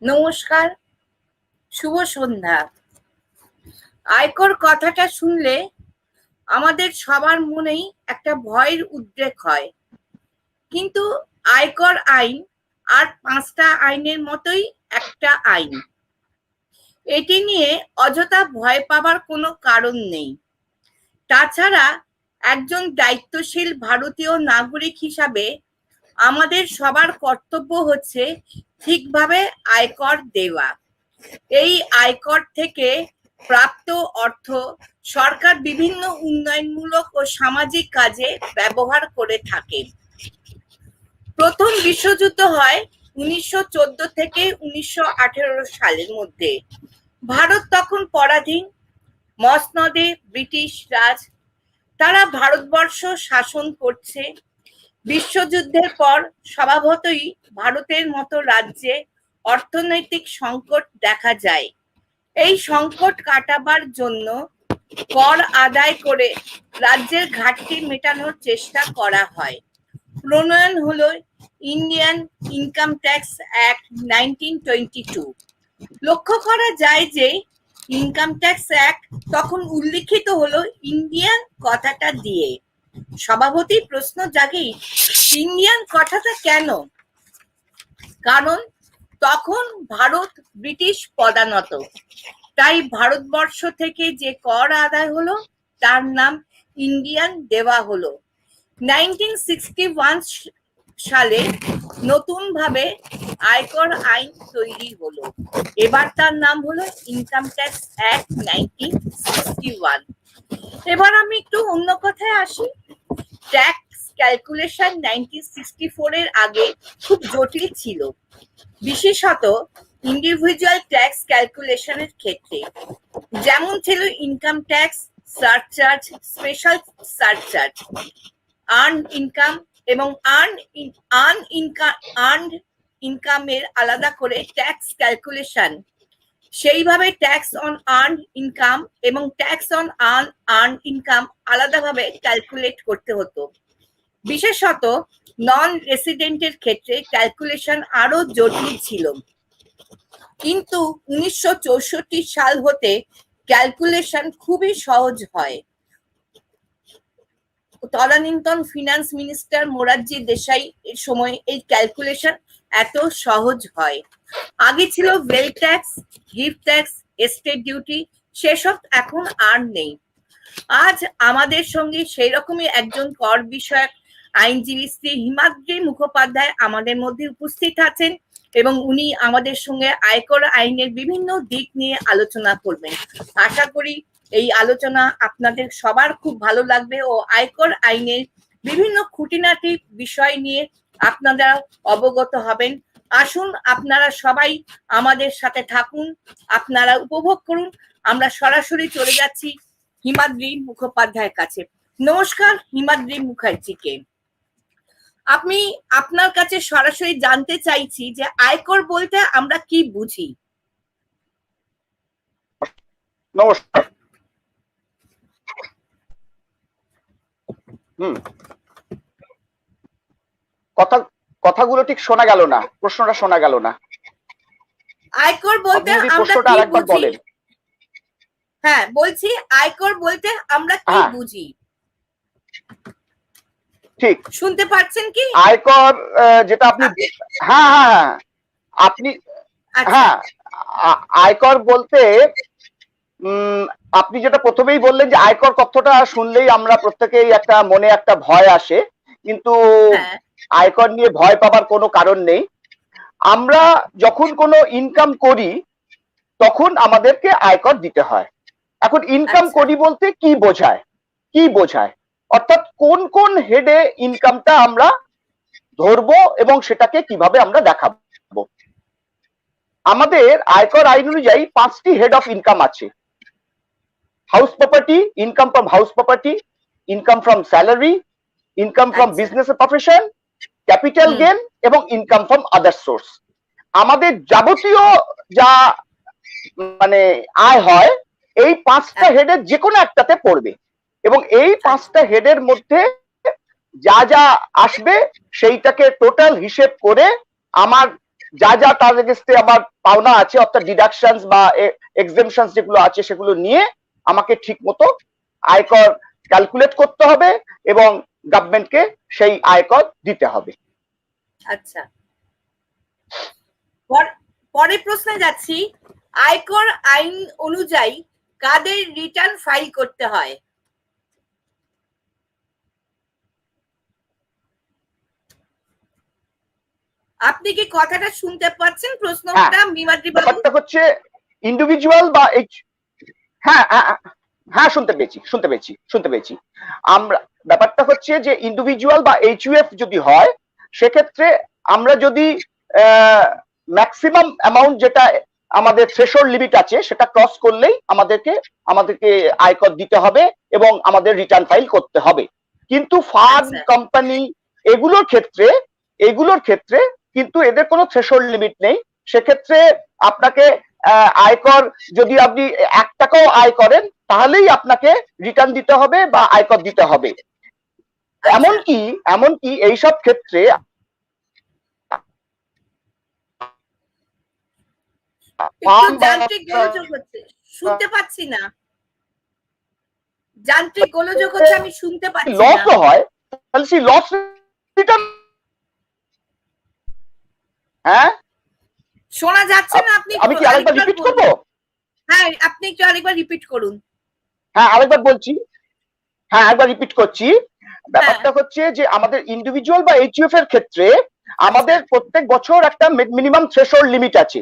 নমস্কার, শুভ সন্ধ্যা। আয়কর কথাটা শুনলে আমাদের সবার মনেই একটা ভয়ের উদ্রেক হয়, কিন্তু আয়কর আইন আর 5টা আইনের মতোই একটা আইন। এটি নিয়ে অযথা ভয় পাবার কোনো কারণ নেই। তাছাড়া একজন দায়িত্বশীল ভারতীয় নাগরিক হিসাবে আমাদের সবার কর্তব্য হচ্ছে ঠিকভাবে আয়কর দেওয়া। এই আয়কর থেকে প্রাপ্ত অর্থ সরকার বিভিন্ন উন্নয়নমূলক ও সামাজিক কাজে ব্যবহার করে থাকে। প্রথম বিশ্বযুদ্ধ হয় 1914 থেকে 1918 সালের মধ্যে। ভারত তখন পরাধীন, মসনদে ব্রিটিশ রাজ, তারা ভারতবর্ষ শাসন করছে। বিশ্বযুদ্ধের পর স্বভাবতই ভারতের মতো রাজ্যে অর্থনৈতিক সংকট দেখা যায়। এই সংকট কাটাবার জন্য কর আদায় করে রাজ্যের ঘাটতি মেটানোর চেষ্টা করা হয়। প্রণয়ন হলো ইন্ডিয়ান ইনকাম ট্যাক্স অ্যাক্ট 1922। লক্ষ্য করা যায় যে ইনকাম ট্যাক্স অ্যাক্ট তখন উল্লিখিত হলো ইন্ডিয়ান কথাটা দিয়ে। স্বভাবতই প্রশ্ন জাগেই, ইন্ডিয়ান কথাটা কেন? কারণ তখন ভারত ব্রিটিশ পদানত, তাই ভারতবর্ষ থেকে যে কর আদায় হলো তার নাম ইন্ডিয়ান দেওয়া হলো। 1961 সালে নতুন ভাবে আয়কর আইন তৈরি হলো। এবার তার নাম হলো ইনকাম ট্যাক্স অ্যাক্ট 1961। এবার আমি একটু অন্য কথায় আসি। ট্যাক্স ক্যালকুলেশন 1964 এর আগে খুব জটিল ছিল, বিশেষত ইন্ডিভিজুয়াল ট্যাক্স ক্যালকুলেশনের ক্ষেত্রে। যেমন ছিল income tax surcharge, special surcharge, earn income এবং আর্নড ইনকামের আলাদা করে ট্যাক্স ক্যালকুলেশন। সেইভাবে ট্যাক্স অন আর্ন ইনকাম এবং ট্যাক্স অন আর্ন ইনকাম আলাদাভাবে ক্যালকুলেট করতে হতো। বিশেষত নন রেসিডেন্টের ক্ষেত্রে ক্যালকুলেশন আরো জটিল ছিল। কিন্তু 1964 সাল হতে ক্যালকুলেশন খুবই সহজ হয়। তদানীন্তন ফিনান্স মিনিস্টার মোরারজি দেশাই এর সময় এই ক্যালকুলেশন এত সহজ হয়। আগে ছিল well tax, gift tax, estate duty, সেসব এখন আর নেই। আজ আমাদের সঙ্গে সেই রকমই একজন কর বিষয়ক আইনজীবী শ্রী হিমাদ্রি মুখোপাধ্যায় আমাদের মধ্যে উপস্থিত আছেন এবং উনি আমাদের সঙ্গে আয়কর আইনের বিভিন্ন দিক নিয়ে আলোচনা করবেন। আশা করি এই আলোচনা আপনাদের সবার খুব ভালো লাগবে ও আয়কর আইনের বিভিন্ন খুঁটিনাটি বিষয় নিয়ে আপনারা অবগত হবেন। আসুন, আপনারা সবাই আমাদের সাথে থাকুন, আপনারা উপভোগ করুন। আমরা সরাসরি চলে যাচ্ছি হিমাদ্রি মুখোপাধ্যায়ের কাছে। নমস্কার হিমাদ্রি মুখার্জিকে। আমি আপনার কাছে সরাসরি জানতে চাইছি যে আয়কর বলতে আমরা কি বুঝি? নমস্কার। কথাগুলো ঠিক শোনা গেল না, প্রশ্নটা শোনা গেল না। আয়কর বলতে আমরা কি বুঝি? হ্যাঁ, বলছি আয়কর বলতে আমরা কি বুঝি? ঠিক শুনতে পাচ্ছেন কি? আয়কর যেটা আপনি হ্যাঁ আপনি হ্যাঁ আয়কর বলতে আপনি যেটা প্রথমেই বললেন যে আয়কর কথাটা শুনলেই আমরা প্রত্যেকেই একটা মনে একটা ভয় আসে, কিন্তু আয়কর নিয়ে ভয় পাবার কোনো কারণ নেই। আমরা যখন কোনো ইনকাম করি তখন আমাদেরকে আয়কর দিতে হয়। এখন ইনকাম করি বলতে কি বোঝায়, অর্থাৎ কোন কোন হেডে ইনকামটা আমরা ধরবো এবং সেটাকে কিভাবে আমরা দেখাবো। আমাদের আয়কর আইন অনুযায়ী 5টি হেড অফ ইনকাম আছে। House property, income from house property, income from salary, income from business profession, capital gain এবং ইনকাম ফ্রম আদার সোর্স। আমাদের যাবতীয় যা মানে আয় হয় এই 5টা হেডের যে কোনো একটাতে পড়বে এবং এই 5টা হেডের মধ্যে যা যা আসবে সেইটাকে টোটাল হিসেব করে আমার যা যা তার এগেইনস্টে আমার পাওনা আছে, অর্থাৎ ডিডাকশনস বা এক্সেমশনস যেগুলো আছে সেগুলো নিয়ে আমাকে ঠিক মতো আয়কর ক্যালকুলেট করতে হবে এবং গভর্নমেন্টকে সেই আয়কর দিতে হবে। আচ্ছা, পরের প্রশ্নে যাচ্ছি। আয়কর আইন অনুযায়ী কাদের রিটার্ন ফাইল করতে হয়? আপনি কি কথাটা শুনতে পাচ্ছেন? প্রশ্নটা মিমাদ্রি বাবু? ব্যাপারটা হচ্ছে ইন্ডিভিজুয়াল বা হ্যাঁ হ্যাঁ শুনতে পেয়েছি। আমরা ব্যাপারটা হচ্ছে যে ইন্ডিভিজুয়াল বা এইচইউএফ যদি হয় সেক্ষেত্রে আমরা যদি ম্যাক্সিমাম অ্যামাউন্ট যেটা আমাদের থ্রেশহোল্ড লিমিট আছে সেটা ক্রস করলেই আমাদেরকে আয়কর দিতে হবে এবং আমাদের রিটার্ন ফাইল করতে হবে। কিন্তু ফার্ম, কোম্পানি এগুলোর ক্ষেত্রে কিন্তু এদের কোনো থ্রেশহোল্ড লিমিট নেই। সেক্ষেত্রে আপনাকে আয়কর যদি আপনি 1 টাকাও আয় করেন তাহলেই আপনাকে রিটার্ন দিতে হবে বা আয়কর দিতে হবে। এমনকি এইসব ক্ষেত্রে যান্ত্রিক গোলযোগ হচ্ছে, শুনতে পাচ্ছি না। যান্ত্রিক গোলযোগ হচ্ছে, আমি শুনতে পাচ্ছি না। লস হয় তাহলে সেই লস রিটার্ন, হ্যাঁ শোনা যাচ্ছে না। আমি কি আরেকবার রিপিট করব? হ্যাঁ, আপনি একটু আরেকবার রিপিট করুন। হ্যাঁ, আরেকবার বলছি। হ্যাঁ, একবার রিপিট করছি। ব্যাপারটা হচ্ছে যে আমাদের ইন্ডিভিজুয়াল বা এইচইউএফ এর ক্ষেত্রে আমাদের প্রত্যেক বছর একটা মিনিমাম থ্রেশহোল্ড লিমিট আছে।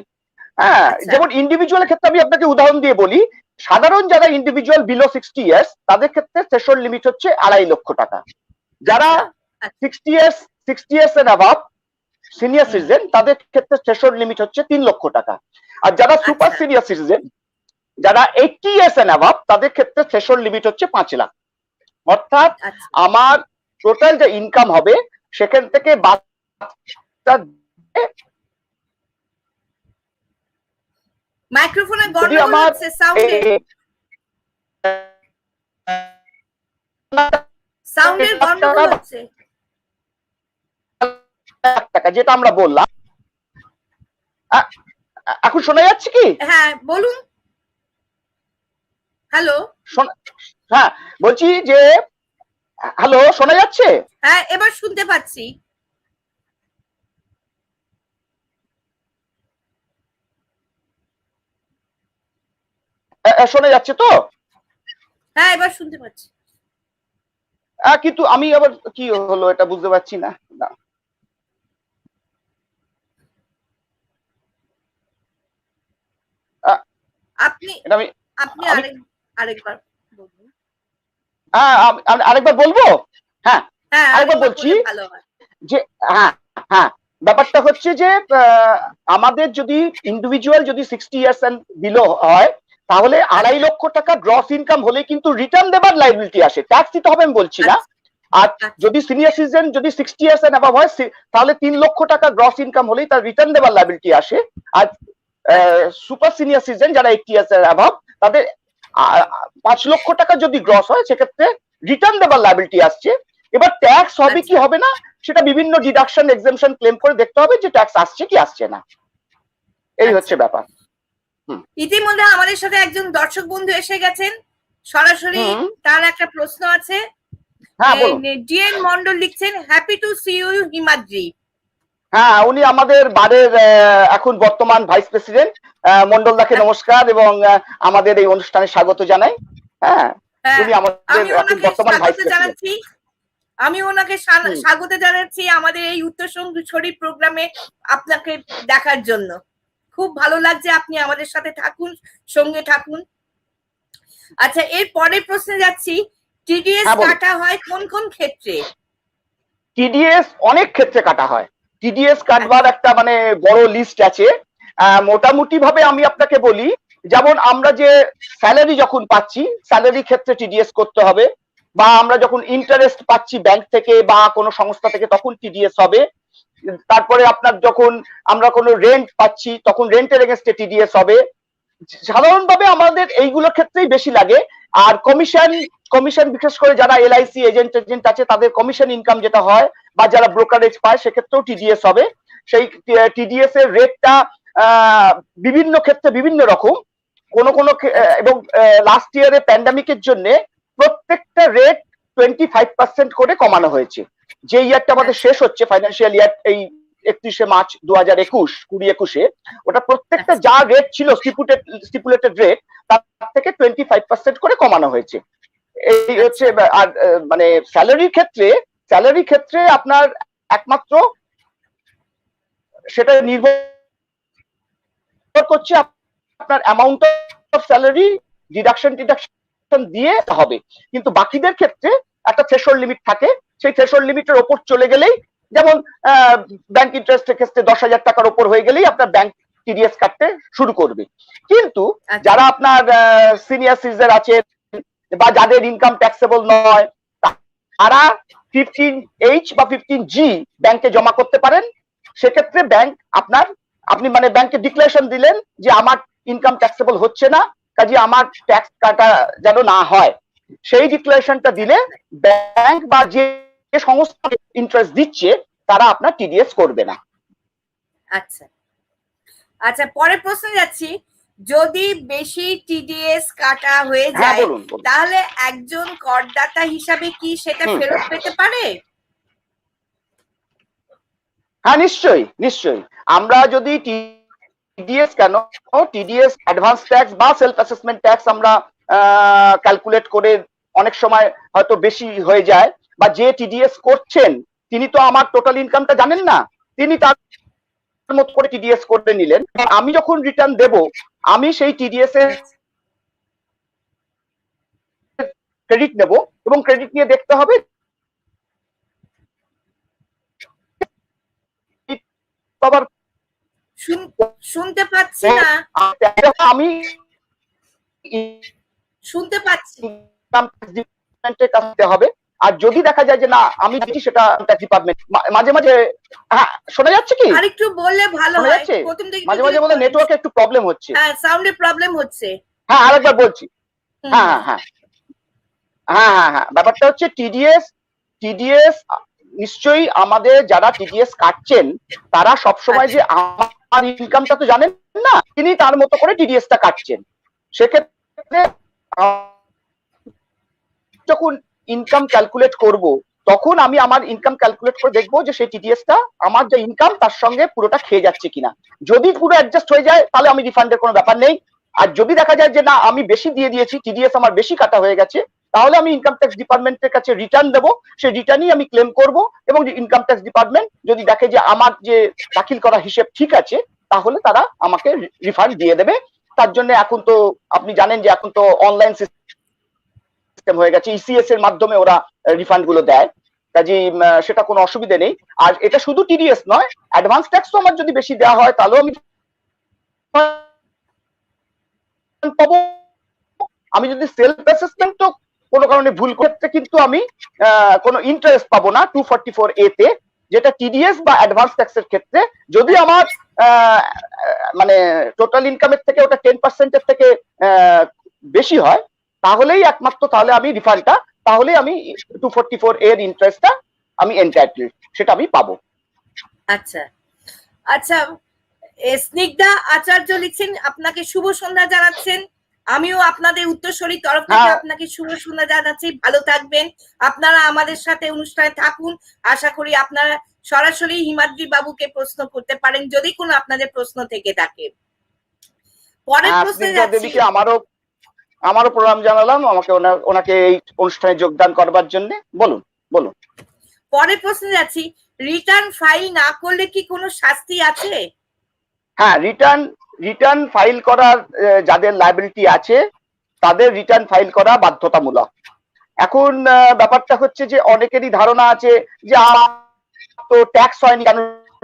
হ্যাঁ, যেমন ইন্ডিভিজুয়ালের ক্ষেত্রে আমি আপনাকে উদাহরণ দিয়ে বলি, সাধারণ যারা ইন্ডিভিজুয়াল বিলো 60 ইয়ার্স তাদের ক্ষেত্রে থ্রেশহোল্ড লিমিট হচ্ছে 2.5 লক্ষ টাকা। যারা 60 years and above senior citizen তাদের ক্ষেত্রে থ্রেশহোল্ড লিমিট হচ্ছে 3 লক্ষ টাকা। আর যারা সুপার সিনিয়র সিটিজেন, যারা 80 ইয়ার্স এন্ড অ্যাবাভ তাদের ক্ষেত্রে থ্রেশহোল্ড লিমিট হচ্ছে 5 লাখ। অর্থাৎ আমার টোটাল যে ইনকাম হবে সেখান থেকে মাইক্রোফোনে গন্ডগোল হচ্ছে, সাউন্ডের গন্ডগোল হচ্ছে। টাকা যেটা আমরা বললাম, এখন শোনা যাচ্ছে কি? হ্যাঁ বলুন। হ্যালো, হ্যাঁ বলছি যে হ্যালো, শোনা যাচ্ছে? হ্যাঁ, এবার শুনতে পাচ্ছি। শোনা যাচ্ছে তো? হ্যাঁ, এবার শুনতে পাচ্ছি। কিন্তু আমি আবার কি হলো এটা বুঝতে পারছি না। আপনি আরেকবার বলবো? হ্যাঁ, আরেকবার বলছি যে ব্যাপারটা হচ্ছে যে আমাদের যদি ইন্ডিভিজুয়াল যদি 60 ইয়ার্স এন্ড বিলো হয় তাহলে 2.5 লক্ষ টাকা গ্রস ইনকাম হলে কিন্তু রিটার্ন দেবার লাইবিলিটি আসে, ট্যাক্স দিতে হবে আমি বলছি না। আর যদি সিনিয়র সিটিজেন যদি 60 ইয়ার্স এন্ড অ্যাবাভ হয় তাহলে 3 লক্ষ টাকা গ্রস ইনকাম হলেই তার রিটার্ন দেবার লাইবিলিটি আসে। আর সুপার সিনিয়র সিটিজেন যারা 80 ইয়ার্স এর অ্যাবাভ তাদের 5 লক্ষ টাকা যদি গ্রস হয় সেক্ষেত্রে রিটার্ন দেবার লাইবিলিটি আসছে। এবার ট্যাক্স হবে কি হবে না সেটা বিভিন্ন ডিডাকশন এক্সেমশন ক্লেম করে দেখতে হবে যে ট্যাক্স আসছে কি আসছে না। এই হচ্ছে ব্যাপার। ইতিমধ্যে আমাদের সাথে একজন দর্শক বন্ধু এসে গেছেন, সরাসরি তার একটা প্রশ্ন আছে। ডিএন মন্ডল লিখছেন, happy to see you Himadri. হ্যাঁ, উনি আমাদের বারের এখন বর্তমান ভাইস প্রেসিডেন্ট। মন্ডল দাকে নমস্কার এবং আমাদের এই অনুষ্ঠানে স্বাগত জানাই। হ্যাঁ, উনি আমাদের এখন বর্তমান ভাইস প্রেসিডেন্ট। আমি ওনাকে স্বাগত জানাচ্ছি আমাদের এই উত্তর শরীফ প্রোগ্রামে আপনাকে দেখার জন্য। খুব ভালো লাগছে, আপনি আমাদের সাথে থাকুন, সঙ্গে থাকুন। আচ্ছা, এর পরের প্রশ্নে যাচ্ছি। টিডিএস কাটা হয় কোন কোন ক্ষেত্রে? টিডিএস অনেক ক্ষেত্রে কাটা হয়। টিডিএস কাটবার একটা মানে বড় লিস্ট আছে। মোটামুটি ভাবে আমি আপনাকে বলি, যেমন আমরা যে স্যালারি যখন পাচ্ছি স্যালারি ক্ষেত্রে টিডিএস করতে হবে, বা আমরা যখন ইন্টারেস্ট পাচ্ছি ব্যাংক থেকে বা কোনো সংস্থা থেকে তখন টিডিএস হবে। তারপরে আপনার যখন আমরা কোনো রেন্ট পাচ্ছি তখন রেন্টের এগেইনস্টে টিডিএস হবে। সাধারণভাবে আমাদের এইগুলোর ক্ষেত্রেই বেশি লাগে। আর কমিশন বিশেষ করে যারা এলআইসি এজেন্ট আছে তাদের কমিশন ইনকাম যেটা হয় বা যারা ব্রোকারেজ পায় সেক্ষেত্রেও টিডিএস হবে। সেই টিডিএস এর রেটটা বিভিন্ন ক্ষেত্রে বিভিন্ন রকম, কোন এবং লাস্ট ইয়ারে প্যান্ডামিকের জন্য প্রত্যেকটা রেট 25% করে কমানো হয়েছে। যে ইয়ারটা আমাদের শেষ হচ্ছে ফাইন্যান্সিয়াল ইয়ার, এই 31শে মার্চ 2021 ওটা প্রত্যেকটা যা রেট ছিল স্টিপুলেটেড রেট তার থেকে 25% করে কমানো হয়েছে। এই হচ্ছে। আর মানে স্যালারির ক্ষেত্রে আপনার একমাত্র সেটা নির্ভর করছে আপনার অ্যামাউন্ট অফ স্যালারি ডিডাকশন দিয়ে হবে, কিন্তু বাকিদের ক্ষেত্রে একটা থ্রেশহোল্ড লিমিট থাকে। সেই থ্রেশহোল্ড লিমিটের ওপর চলে গেলেই, যেমন ব্যাংক ইন্টারেস্টের ক্ষেত্রে 10,000 টাকার ওপর হয়ে গেলেই আপনার ব্যাংক টিডিএস কাটতে শুরু করবে। কিন্তু যারা আপনার সিনিয়র সিটিজেন আছে বা যাদের ইনকাম ট্যাক্সেবল নয়, তারা 15H বা 15G ব্যাংকে জমা করতে পারেন। সেক্ষেত্রে ব্যাংক আপনি মানে ব্যাংকে ডিক্লারেশন দিলেন যে আমার ইনকাম ট্যাক্সেবল হচ্ছে না, কাজে আমার ট্যাক্স কাটা যেন না হয়। সেই ডিক্লারেশনটা দিলে ব্যাংক বা যে সংস্থা ইন্টারেস্ট দিচ্ছে তারা আপনার টিডিএস করবে না। আচ্ছা আচ্ছা, পরের প্রশ্নে যাচ্ছি। যদি বেশি টিডিএস কাটা হয়ে যায় তাহলে একজন করদাতা হিসাবে কি সেটা ফেরত পেতে পারে? হ্যাঁ, নিশ্চয়ই। আমরা যদি টিডিএস টিডিএস অ্যাডভান্স ট্যাক্স বা সেলফ অ্যাসেসমেন্ট ট্যাক্স আমরা ক্যালকুলেট করে অনেক সময় হয়তো বেশি হয়ে যায়, বা যে টিডিএস করছেন তিনি তো আমার টোটাল ইনকামটা জানেন না, তিনি তার মতো করে টিডিএস করে নিলেন। আমি যখন রিটার্ন দেব, আমি সেই টিডিএস এর ক্রেডিট নেব এবং ক্রেডিট নিয়ে দেখতে হবে শুনতে পাচ্ছি না, আমি শুনতে পাচ্ছি হবে। আর যদি দেখা যায় যে না আমি দিচ্ছি, সেটা ডিপার্টমেন্ট মাঝে মাঝে। হ্যাঁ, শোনা যাচ্ছে কি? আরেকটু বললে ভালো হয়। প্রথম দিকে মাঝে মাঝে বলে নেটওয়ার্কে একটু প্রবলেম হচ্ছে। হ্যাঁ, সাউন্ডে প্রবলেম হচ্ছে। হ্যাঁ, আরেকবার বলছি। হ্যাঁ, ব্যাপারটা হচ্ছে টিডিএস নিশ্চয়ই আমাদের যারা টিডিএস কাটছেন তারা সবসময় যে আমার ইনকামটা তো জানেন না, তিনি তার মতো করে টিডিএসটা কাটছেন। সেক্ষেত্রে যখন ইনকাম ক্যালকুলেট করব, তখন আমি আমার ইনকাম ক্যালকুলেট করে দেখবো যে সেই টিডিএসটা আমার যে ইনকাম তার সঙ্গে পুরোটা খেয়ে যাচ্ছে কিনা। যদি পুরো অ্যাডজাস্ট হয়ে যায় তাহলে আমি রিফান্ডের কোনো ব্যাপার নেই। আর যদি দেখা যায় যে না আমি বেশি দিয়ে দিয়েছি, টিডিএস আমার বেশি কাটা হয়ে গেছে, তাহলে আমি ইনকাম ট্যাক্স ডিপার্টমেন্টের কাছে রিটার্ন দেবো। সেই রিটার্নই আমি ক্লেম করব, এবং ইনকাম ট্যাক্স ডিপার্টমেন্ট যদি দেখে যে আমার যে দাখিল করা হিসেব ঠিক আছে, তাহলে তারা আমাকে রিফান্ড দিয়ে দেবে। তার জন্য এখন তো আপনি জানেন যে এখন তো অনলাইন সিস্টেম হয়ে গেছে, ইসিএস এর মাধ্যমে ওরা রিফান্ড গুলো দেয়, কাজে সেটা কোনো অসুবিধা নেই। আর এটা শুধু টিডিএস নয়, অ্যাডভান্স ট্যাক্স তো আমার যদি বেশি দেওয়া হয় তাহলেও আমি পাবো। আমি যদি সেলফ অ্যাসেসমেন্টও কোনো কারণে ভুল করতে, কিন্তু আমি কোনো ইন্টারেস্ট পাবো না 244A তে, যেটা টিডিএস বা অ্যাডভান্স ট্যাক্সের ক্ষেত্রে যদি আমার মানে টোটাল ইনকামের থেকে ওটা 10% এর থেকে বেশি হয়, তাহলেই একমাত্র তাহলে আমি রিফান্ডটা, তাহলে আমি 244A এর ইন্টারেস্টটা আমি এন্টাইটেল, সেটা আমি পাবো। আচ্ছা আচ্ছা, স্নিগ্ধা আচার্য লিখছেন আপনাকে শুভ সন্ধ্যা জানাচ্ছেন। আমিও আপনাদের উত্তরসূরির তরফ থেকে আপনাকে শুভ সন্ধ্যা জানাচ্ছি। ভালো থাকবেন, আপনারা আমাদের সাথে অনুষ্ঠানে থাকুন। আশা করি আপনারা সরাসরি হিমাদ্রি বাবুকে প্রশ্ন করতে পারেন যদি কোনো আপনাদের প্রশ্ন থেকে থাকে। পরের প্রশ্নে যাচ্ছি। আমারও প্রণাম জানালাম আমাকে ওনাকে এই অনুষ্ঠানে যোগদান করবার জন্য। বলুন। পরের প্রশ্নে যাচ্ছি। রিটার্ন ফাইল না করলে কি কোনো শাস্তি আছে? হ্যাঁ, রিটার্ন ফাইল করার যাদের লায়াবিলিটি আছে তাদের রিটার্ন ফাইল করা বাধ্যতামূলক। এখন ব্যাপারটা হচ্ছে যে অনেকেরই ধারণা আছে যে তো ট্যাক্স হয়নি কেন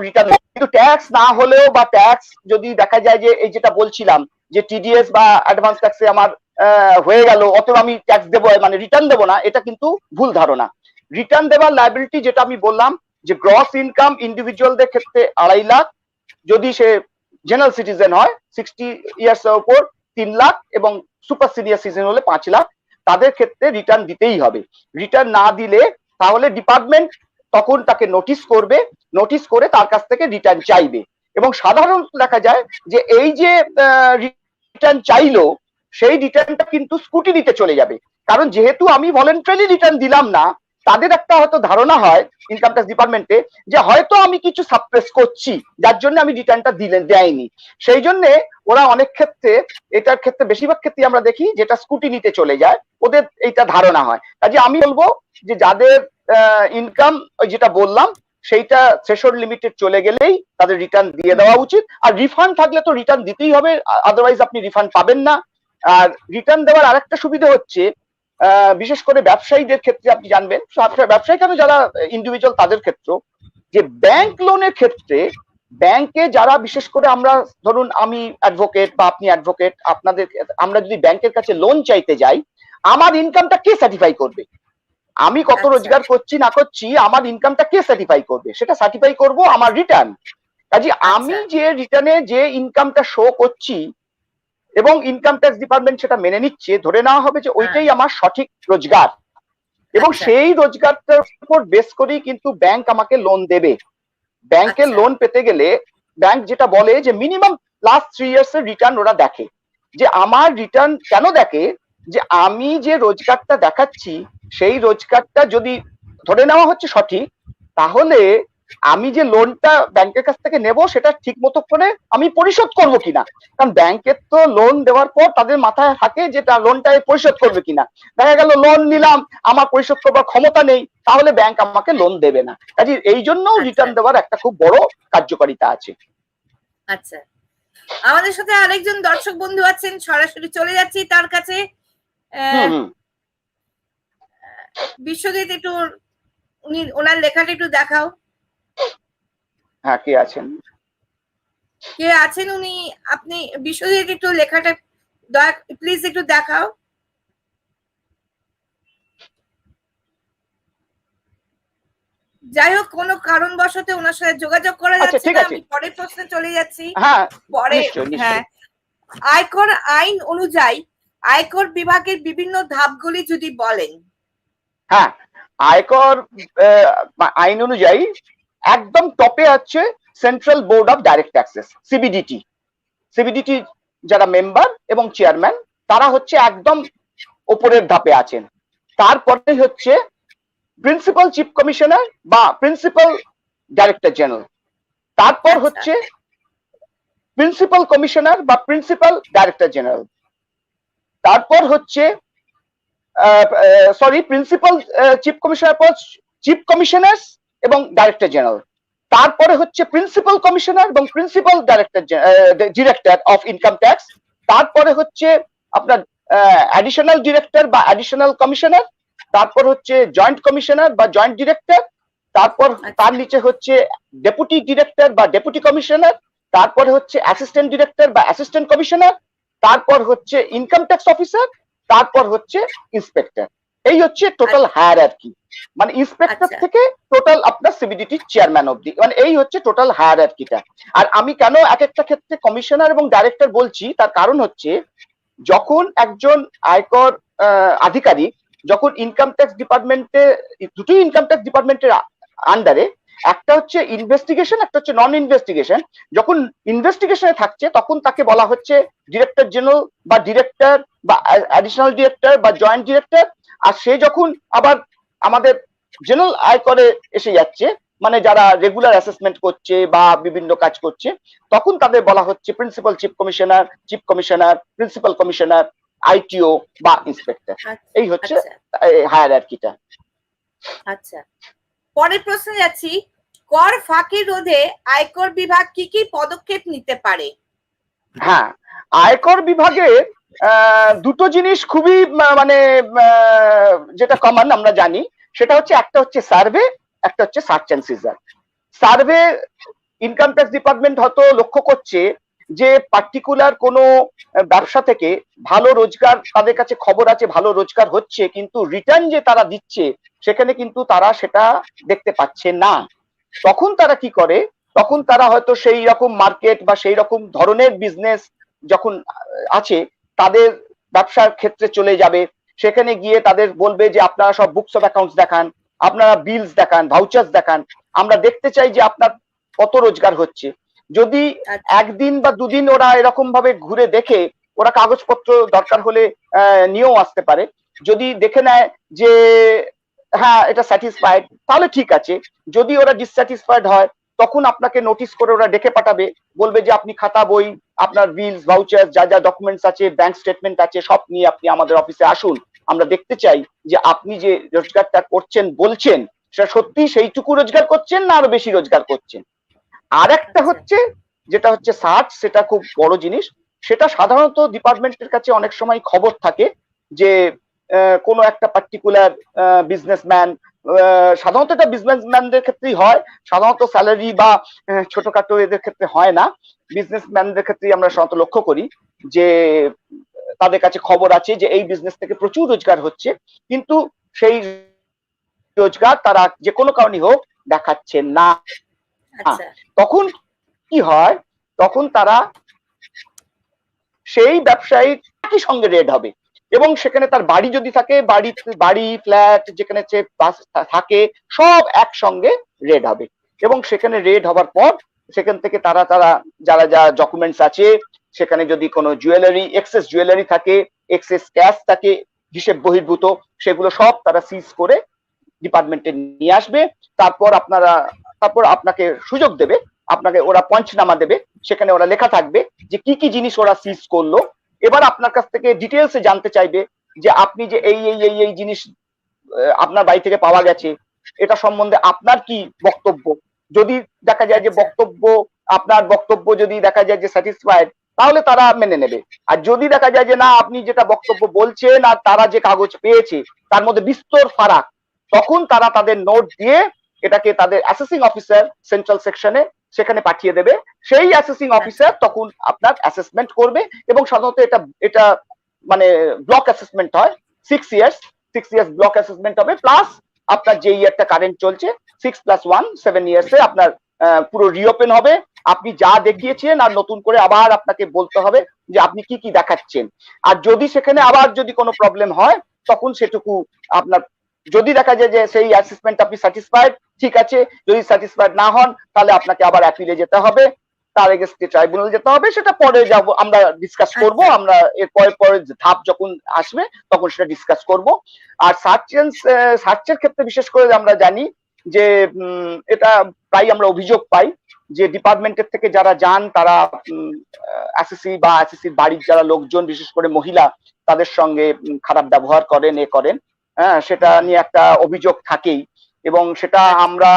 রিটার্ন, কিন্তু ট্যাক্স না হলেও বা ট্যাক্স যদি দেখা যায় যে এই যেটা বলছিলাম যে টিডিএস বা অ্যাডভান্স ট্যাক্সে আমার হয়ে গেল, অতএব আমি ট্যাক্স দেবো, মানে রিটার্ন দেবো না, এটা কিন্তু ভুল ধারণা। রিটার্ন দেওয়ার লায়াবিলিটি যেটা আমি বললাম যে গ্রস ইনকাম ইন্ডিভিজুয়ালদের ক্ষেত্রে 2.5 লাখ, যদি সে জেনারেল সিটিজেন হয় 60 ইয়ার্স এর উপর 3 লাখ, এবং সুপার সিনিয়র সিটিজেন হলে 5 লাখ, তাদের ক্ষেত্রে রিটার্ন দিতেই হবে। রিটার্ন না দিলে তাহলে ডিপার্টমেন্ট তখন তাকে নোটিশ করবে, নোটিশ করে তার কাছ থেকে রিটার্ন চাইবে। এবং সাধারণত দেখা যায় যে এই যে রিটার্ন চাইলো সেই রিটার্নটা কিন্তু স্কুটিনিতে চলে যাবে, কারণ যেহেতু আমি ভলেন্টারি রিটার্ন দিলাম না, তাদের একটা হয়তো ধারণা হয় ইনকাম ট্যাক্স ডিপার্টমেন্টে যে হয়তো আমি কিছু সাপ্রেস করছি যার জন্য আমি রিটার্নটা দেয়নি। সেই জন্য ওরা অনেক ক্ষেত্রে, এটার ক্ষেত্রে বেশিরভাগ ক্ষেত্রে আমরা দেখি যেটা স্কুটিনিতে চলে যায়, ওদের এইটা ধারণা হয়। কাজে আমি বলবো যে যাদের ইনকাম ওই যেটা বললাম সেইটা থ্রেশহোল্ড লিমিটেড চলে গেলেই তাদের রিটার্ন দিয়ে দেওয়া উচিত। আর রিফান্ড থাকলে তো রিটার্ন দিতেই হবে, আদারওয়াইজ আপনি রিফান্ড পাবেন না। আর রিটার্ন দেওয়ার আরেকটা সুবিধা হচ্ছে, বিশেষ করে ব্যবসায়ীদের ক্ষেত্রে আপনি জানবেন, ব্যবসায়ী কেন যারা ইন্ডিভিজুয়াল তাদের ক্ষেত্রে, যে ব্যাংক লোনের ক্ষেত্রে ব্যাংকে যারা বিশেষ করে আমরা ধরুন আমি অ্যাডভোকেট বা আপনি অ্যাডভোকেট, আপনাদের আমরা যদি ব্যাংকের কাছে লোন চাইতে যাই, আমার ইনকামটা কে সার্টিফাই করবে? আমি কত রোজগার করছি না করছি আমার ইনকামটা কে সার্টিফাই করবে? সেটা সার্টিফাই করব আমার রিটার্ন। কাজে আমি যে রিটার্নে যে ইনকামটা শো করছি এবং ইনকাম ট্যাক্স ডিপার্টমেন্ট সেটা মেনে নিচ্ছে, ধরে নেওয়া হবে যে ওইটাই আমার সঠিক রোজগার, এবং সেই রোজগারটার উপর বেস করেই কিন্তু ব্যাংক আমাকে লোন দেবে। ব্যাংকের লোন পেতে গেলে ব্যাংক যেটা বলে যে মিনিমাম লাস্ট 3 ইয়ার্স এর রিটার্ন ওরা দেখে। যে আমার রিটার্ন কেন দেখে? যে আমি যে রোজগারটা দেখাচ্ছি সেই রোজগারটা যদি ধরে নেওয়া হচ্ছে সঠিক, তাহলে আমি যে লোনটা ব্যাংকের কাছ থেকে নেব সেটা ঠিক মতো করে আমি পরিশোধ করব কিনা। কারণ ব্যাংকের তো লোন দেওয়ার পর তাদের মাথায় থাকে যে লোনটা পরিশোধ করবে কিনা। দেখা গেল লোন নিলাম, আমার পরিশোধ করবার ক্ষমতা নেই, তাহলে ব্যাংক আমাকে লোন দেবে না। কাজে এই জন্য রিটার্ন দেওয়ার একটা খুব বড় কার্যকারিতা আছে। আচ্ছা, আমাদের সাথে আরেকজন দর্শক বন্ধু আছেন, সরাসরি চলে যাচ্ছি তার কাছে। বিশ্বজিৎ, একটু ওনার লেখাটা একটু দেখাও। হ্যাঁ, কে আছেন? কে আছেন উনি? আপনি বিশ্বজিৎ একটু লেখাটা প্লিজ একটু দেখাও। যাই হোক, কোনো কারণবশত ওনার সাথে যোগাযোগ করা যাচ্ছে না। আমি পরের প্রশ্নে চলে যাচ্ছি। পরে আয়কর আইন অনুযায়ী আয়কর বিভাগের বিভিন্ন ধাপগুলি যদি বলেন। হ্যাঁ, আয়কর আইন অনুযায়ী একদম টপে আছে central board of direct taxes, সিবিডিটি। সিবিডিটি যারা মেম্বার এবং চেয়ারম্যান তারা হচ্ছে একদম উপরের ধাপে আছেন। তারপরে হচ্ছে প্রিন্সিপাল চিফ কমিশনার বা প্রিন্সিপাল ডাইরেক্টর জেনারেল। তারপর হচ্ছে প্রিন্সিপাল কমিশনার বা প্রিন্সিপাল ডাইরেক্টর জেনারেল। তারপর হচ্ছে প্রিন্সিপাল চিফ কমিশনার পর চিফ কমিশনার্স এবং ডাইরেক্টর জেনারেল। তারপরে হচ্ছে প্রিন্সিপাল কমিশনার এবং principal director of income tax. তারপরে হচ্ছে আপনার অ্যাডিশনাল ডিরেক্টর বা অ্যাডিশনাল কমিশনার। তারপর হচ্ছে জয়েন্ট কমিশনার বা জয়েন্ট ডিরেক্টর। তারপর তার নিচে হচ্ছে ডেপুটি ডিরেক্টর বা ডেপুটি কমিশনার। তারপরে হচ্ছে অ্যাসিস্ট্যান্ট ডিরেক্টর বা অ্যাসিস্ট্যান্ট কমিশনার। তারপর হচ্ছে ইনকাম ট্যাক্স অফিসার। তারপর হচ্ছে ইন্সপেক্টর। এই হচ্ছে টোটাল হায়ারার্কি, মানে ইন্সপেক্টর থেকে টোটাল আপনার সিবিডিটি চেয়ারম্যান অবধি, মানে এই হচ্ছে টোটাল হায়ারার্কিটা। আর আমি কেন এক একটা ক্ষেত্রে কমিশনার এবং ডাইরেক্টর বলছি, তার কারণ হচ্ছে যখন একজন আয়কর আধিকারিক যখন ইনকাম ট্যাক্স ডিপার্টমেন্টে, দুটোই ইনকাম ট্যাক্স ডিপার্টমেন্টের আন্ডারে, একটা হচ্ছে ইনভেস্টিগেশন, একটা হচ্ছে নন ইনভেস্টিগেশন। যখন ইনভেস্টিগেশনে থাকছে তখন তাকে বলা হচ্ছে ডিরেক্টর জেনারেল বা ডিরেক্টর বা অ্যাডিশনাল ডিরেক্টর বা জয়েন্ট ডিরেক্টর। আর সে যখন আবার আমাদের জেনারেল আয়করে এসে যাচ্ছে, মানে যারা রেগুলার অ্যাসেসমেন্ট করছে বা বিভিন্ন কাজ করছে, তখন তাদের বলা হচ্ছে principal chief commissioner, principal commissioner, ITO বা ইন্সপেক্টর। এই হচ্ছে হায়ারার্কিটা। আচ্ছা, পরের প্রশ্নে যাচ্ছি। কর ফাঁকি রোধে আয়কর বিভাগ কি কি পদক্ষেপ নিতে পারে? হ্যাঁ, আয়কর বিভাগে দুটো জিনিস খুবই মানে যেটা কমন আমরা জানি, সেটা হচ্ছে একটা হচ্ছে সার্ভে, একটা হচ্ছে search and seizure. Survey income tax department হয়তো লক্ষ্য করছে যে পার্টিকুলার কোনো ব্যবসা থেকে ভালো রোজগার, তাদের কাছে খবর আছে ভালো রোজগার হচ্ছে, কিন্তু রিটার্ন যে তারা দিচ্ছে সেখানে কিন্তু তারা সেটা দেখতে পাচ্ছে না। তখন তারা কি করে, তখন তারা হয়তো সেই রকম মার্কেট বা সেই রকম ধরনের বিজনেস যখন আছে তাদের ব্যবসার ক্ষেত্রে চলে যাবে। সেখানে গিয়ে তাদের বলবে যে আপনারা সব বুকস অফ অ্যাকাউন্টস দেখান, আপনারা বিলস দেখান, ভাউচার্স দেখান। আমরা দেখতে চাই যে আপনার কত রোজগার হচ্ছে। যদি একদিন বা দুদিন ওরা এরকম ভাবে ঘুরে দেখে, ওরা কাগজপত্র দরকার হলে নিয়েও আসতে পারে। যদি দেখে নেয় যে হ্যাঁ এটা স্যাটিসফাইড, তাহলে ঠিক আছে। যদি ওরা ডিসস্যাটিসফাইড হয়, তখন আপনাকে নোটিশ করে ওরা ডেকে পাঠাবে, বলবে যে আপনি খাতা বই, আপনার বিলস ভাউচার যা যা ডকুমেন্টস আছে, ব্যাংক স্টেটমেন্ট আছে, সব নিয়ে আপনি আমাদের অফিসে আসুন। আমরা দেখতে চাই যে আপনি যে রোজগারটা করছেন বলছেন, সেটা সত্যি সেইটুকু রোজগার করছেন না আরো বেশি রোজগার করছেন। আর একটা হচ্ছে যেটা হচ্ছে সার্চ, সেটা খুব বড় জিনিস। সেটা সাধারণত ডিপার্টমেন্টের কাছে অনেক সময় খবর থাকে যে কোনো একটা পার্টিকুলার বিজনেসম্যান, সাধারণত এটা বিজনেসম্যানদের ক্ষেত্রেই হয়, সাধারণত স্যালারি বা ছোটখাটো এদের ক্ষেত্রে হয় না। বিজনেসম্যানদের ক্ষেত্রেই আমরা সাধারণত লক্ষ্য করি যে তাদের কাছে খবর আছে যে এই বিজনেস থেকে প্রচুর রোজগার হচ্ছে, কিন্তু সেই রোজগার তারা যে কোনো কারণে হোক দেখাচ্ছেন না। তখন কি হয়, তখন তারা সেই ব্যবসায়ী একই সঙ্গে রেড হবে, এবং সেখানে তার বাড়ি যদি থাকে, বাড়ি ফ্ল্যাট যেখানে থাকে সব একসঙ্গে রেড হবে। এবং সেখানে রেড হবার পর সেখান থেকে তারা যারা যা ডকুমেন্টস আছে, সেখানে যদি কোনো জুয়েলারি, এক্সেস জুয়েলারি থাকে, এক্সেস ক্যাশ থাকে হিসেব বহির্ভূত, সেগুলো সব তারা সিজ করে ডিপার্টমেন্টে নিয়ে আসবে। তারপর আপনাকে সুযোগ দেবে, আপনাকে ওরা পঞ্চনামা দেবে, সেখানে ওরা লেখা থাকবে যে কি কি জিনিস ওরা সিজ করলো। এবার আপনার কাছ থেকে ডিটেলসে জানতে চাইবে যে আপনি যে এই জিনিস আপনার বাড়ি থেকে পাওয়া গেছে, এটা সম্বন্ধে আপনার কি বক্তব্য। যদি দেখা যায় যে আপনার বক্তব্য যদি দেখা যায় যে স্যাটিসফাইড, তাহলে তারা মেনে নেবে। আর যদি দেখা যায় যে না, আপনি যেটা বক্তব্য বলছেন আর তারা যে কাগজ পেয়েছে তার মধ্যে বিস্তর ফারাক, তখন তারা তাদের নোট দিয়ে এটাকে তাদের অ্যাসেসিং অফিসার সেন্ট্রাল সেকশনে সেখানে পাঠিয়ে দেবে। সেই অ্যাসেসিং অফিসার তখন আপনার অ্যাসেসমেন্ট করবে, এবং সাধারণত এটা মানে ব্লক অ্যাসেসমেন্ট হয়। 6 ইয়ার্স ব্লক অ্যাসেসমেন্ট হবে, প্লাস আপনার যে ইয়ারটা কারেন্ট চলছে 6+1 7 ইয়ার্সে আপনার পুরো রিওপেন হবে। আপনি যা দেখিয়েছেন আর নতুন করে আবার আপনাকে বলতে হবে যে আপনি কি কি দেখাচ্ছেন। আর যদি সেখানে আবার যদি কোনো প্রবলেম হয়, তখন সেটুকু আপনার, যদি দেখা যায় যে সেই অ্যাসেসমেন্ট আপনি স্যাটিসফাইড, ঠিক আছে। যদি স্যাটিসফাইড না হন, তাহলে আপনাকে আবার অ্যাপিলে যেতে হবে, তার এগেইনস্টে ট্রাইব্যুনাল যেতে হবে। সেটা পরে যাব, আমরা ডিসকাস করব, আমরা এর পরে ধাপ যখন আসবে তখন সেটা ডিসকাস করব। আর সার্চের ক্ষেত্রে বিশেষ করে আমরা জানি যে এটা প্রায় আমরা অভিযোগ পাই যে ডিপার্টমেন্টের থেকে যারা যান, তারা এসএসসি বা এসএসসির বাড়ির যারা লোকজন, বিশেষ করে মহিলা, তাদের সঙ্গে খারাপ ব্যবহার করেন, হ্যাঁ, সেটা নিয়ে একটা অভিযোগ থাকেই। এবং সেটা আমরা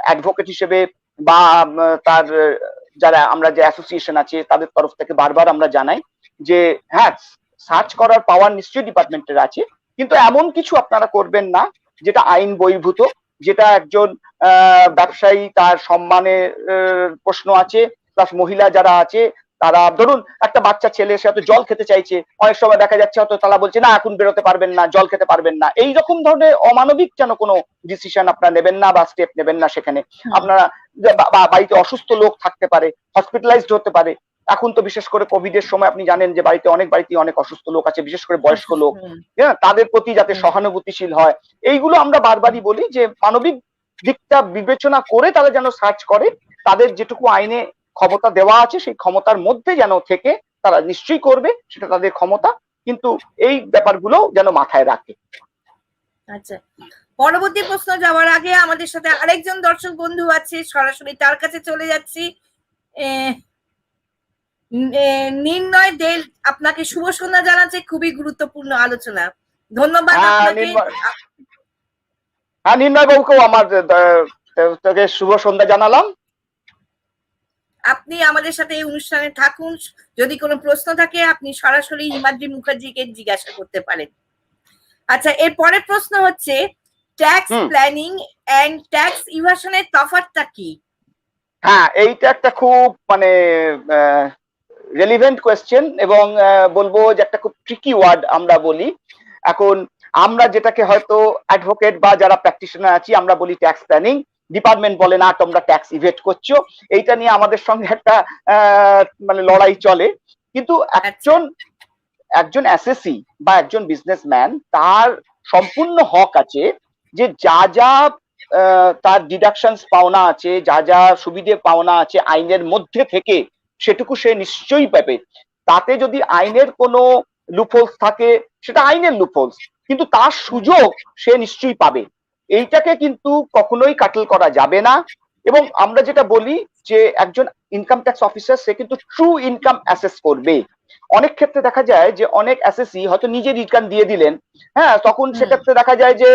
অ্যাডভোকেট হিসেবে বা তার যারা আমরা যে অ্যাসোসিয়েশন আছে তাদের তরফ থেকে বারবার আমরা জানাই যে হ্যাঁ, সার্চ করার পাওয়ার নিশ্চয়ই ডিপার্টমেন্টের আছে, কিন্তু এমন কিছু আপনারা করবেন না যেটা আইন বহির্ভূত, যেটা একজন ব্যবসায়ী, তার সম্মানের প্রশ্ন আছে, প্লাস মহিলা যারা আছে তারা, ধরুন একটা বাচ্চা ছেলে, সে হয়তো জল খেতে চাইছে, অনেক সময় দেখা যাচ্ছে হয়তো তারা বলছে না এখন বেরোতে পারবেন না, জল খেতে পারবেন না। এইরকম ধরনের অমানবিক যেন কোনো ডিসিশন আপনারা নেবেন না বা স্টেপ নেবেন না সেখানে। আপনারা বাড়িতে অসুস্থ লোক থাকতে পারে, হসপিটালাইজড হতে পারে। এখন তো বিশেষ করে কোভিড এর সময় আপনি জানেন যে বাড়িতে অনেক অসুস্থ লোক আছে, বিশেষ করে বয়স্ক লোক, হ্যাঁ, তাদের প্রতি যাতে সহানুভূতিশীল হয়। এইগুলো আমরা বারবারই বলি যে মানবিক দিকটা বিবেচনা করে তারা যেন সার্চ করে, তাদের যেটুকু আইনে ক্ষমতা দেওয়া আছে সেই ক্ষমতার মধ্যে যেন থেকে তারা নিশ্চয়ই করবে, সেটা তাদের ক্ষমতা, কিন্তু এই ব্যাপারগুলো যেন মাথায় রাখে। আচ্ছা, পরবর্তী প্রশ্ন যাওয়ার আগে আমাদের সাথে আরেকজন দর্শক বন্ধু আছে, সরাসরি তার কাছে চলে যাচ্ছি। নির্ণয় দে আপনাকে শুভ সন্ধ্যা জানাচ্ছে, খুবই গুরুত্বপূর্ণ আলোচনা। ধন্যবাদ আপনাকে। হ্যাঁ, নির্ণয় বাবুকেও আমার শুভ সন্ধ্যা জানালাম। আপনি আমাদের সাথে এই অনুষ্ঠানে থাকুন, যদি কোনো প্রশ্ন থাকে আপনি সরাসরি হিমাদ্রি মুখার্জিকে জিজ্ঞাসা করতে পারেন। আচ্ছা, এর পরের প্রশ্ন হচ্ছে ট্যাক্স প্ল্যানিং এন্ড ট্যাক্স ইভাশনের তফাৎটা কি? হ্যাঁ, এইটা একটা খুব মানে রেলিভেন্ট কোয়েশ্চেন, এবং বলবো যে একটা খুব ট্রিকি ওয়ার্ড আমরা বলি। এখন আমরা যেটাকে হয়তো অ্যাডভোকেট বা যারা প্র্যাকটিশনার আছি আমরা বলি ট্যাক্স প্ল্যানিং, ডিপার্টমেন্ট বলে না তোমরা ট্যাক্স ইভেট করছো। এইটা নিয়ে আমাদের সঙ্গে একটা মানে লড়াই চলে। কিন্তু একজন এসএসসি বা একজন বিজনেসম্যান, তার সম্পূর্ণ হক আছে যে যা যা তার ডিডাকশনস পাওনা আছে, যা যা সুবিধে পাওনা আছে আইনের মধ্যে থেকে, সেটুকু সে নিশ্চয়ই পাবে। তাতে যদি আইনের কোনো লুপহোলস থাকে সেটা আইনের লুপহোলস, কিন্তু তার সুযোগ সে নিশ্চয়ই পাবে। এইটাকে কিন্তু কখনোই কাটল করা যাবে না। এবং আমরা যেটা বলি যে একজন ইনকাম ট্যাক্স অফিসার সে কিন্তু ট্রু ইনকাম অ্যাসেস করবে। অনেক ক্ষেত্রে দেখা যায় যে অনেক অ্যাসেসি হয়তো নিজে রিটার্ন দিয়ে দিলেন, হ্যাঁ, তখন সেক্ষেত্রে দেখা যায় যে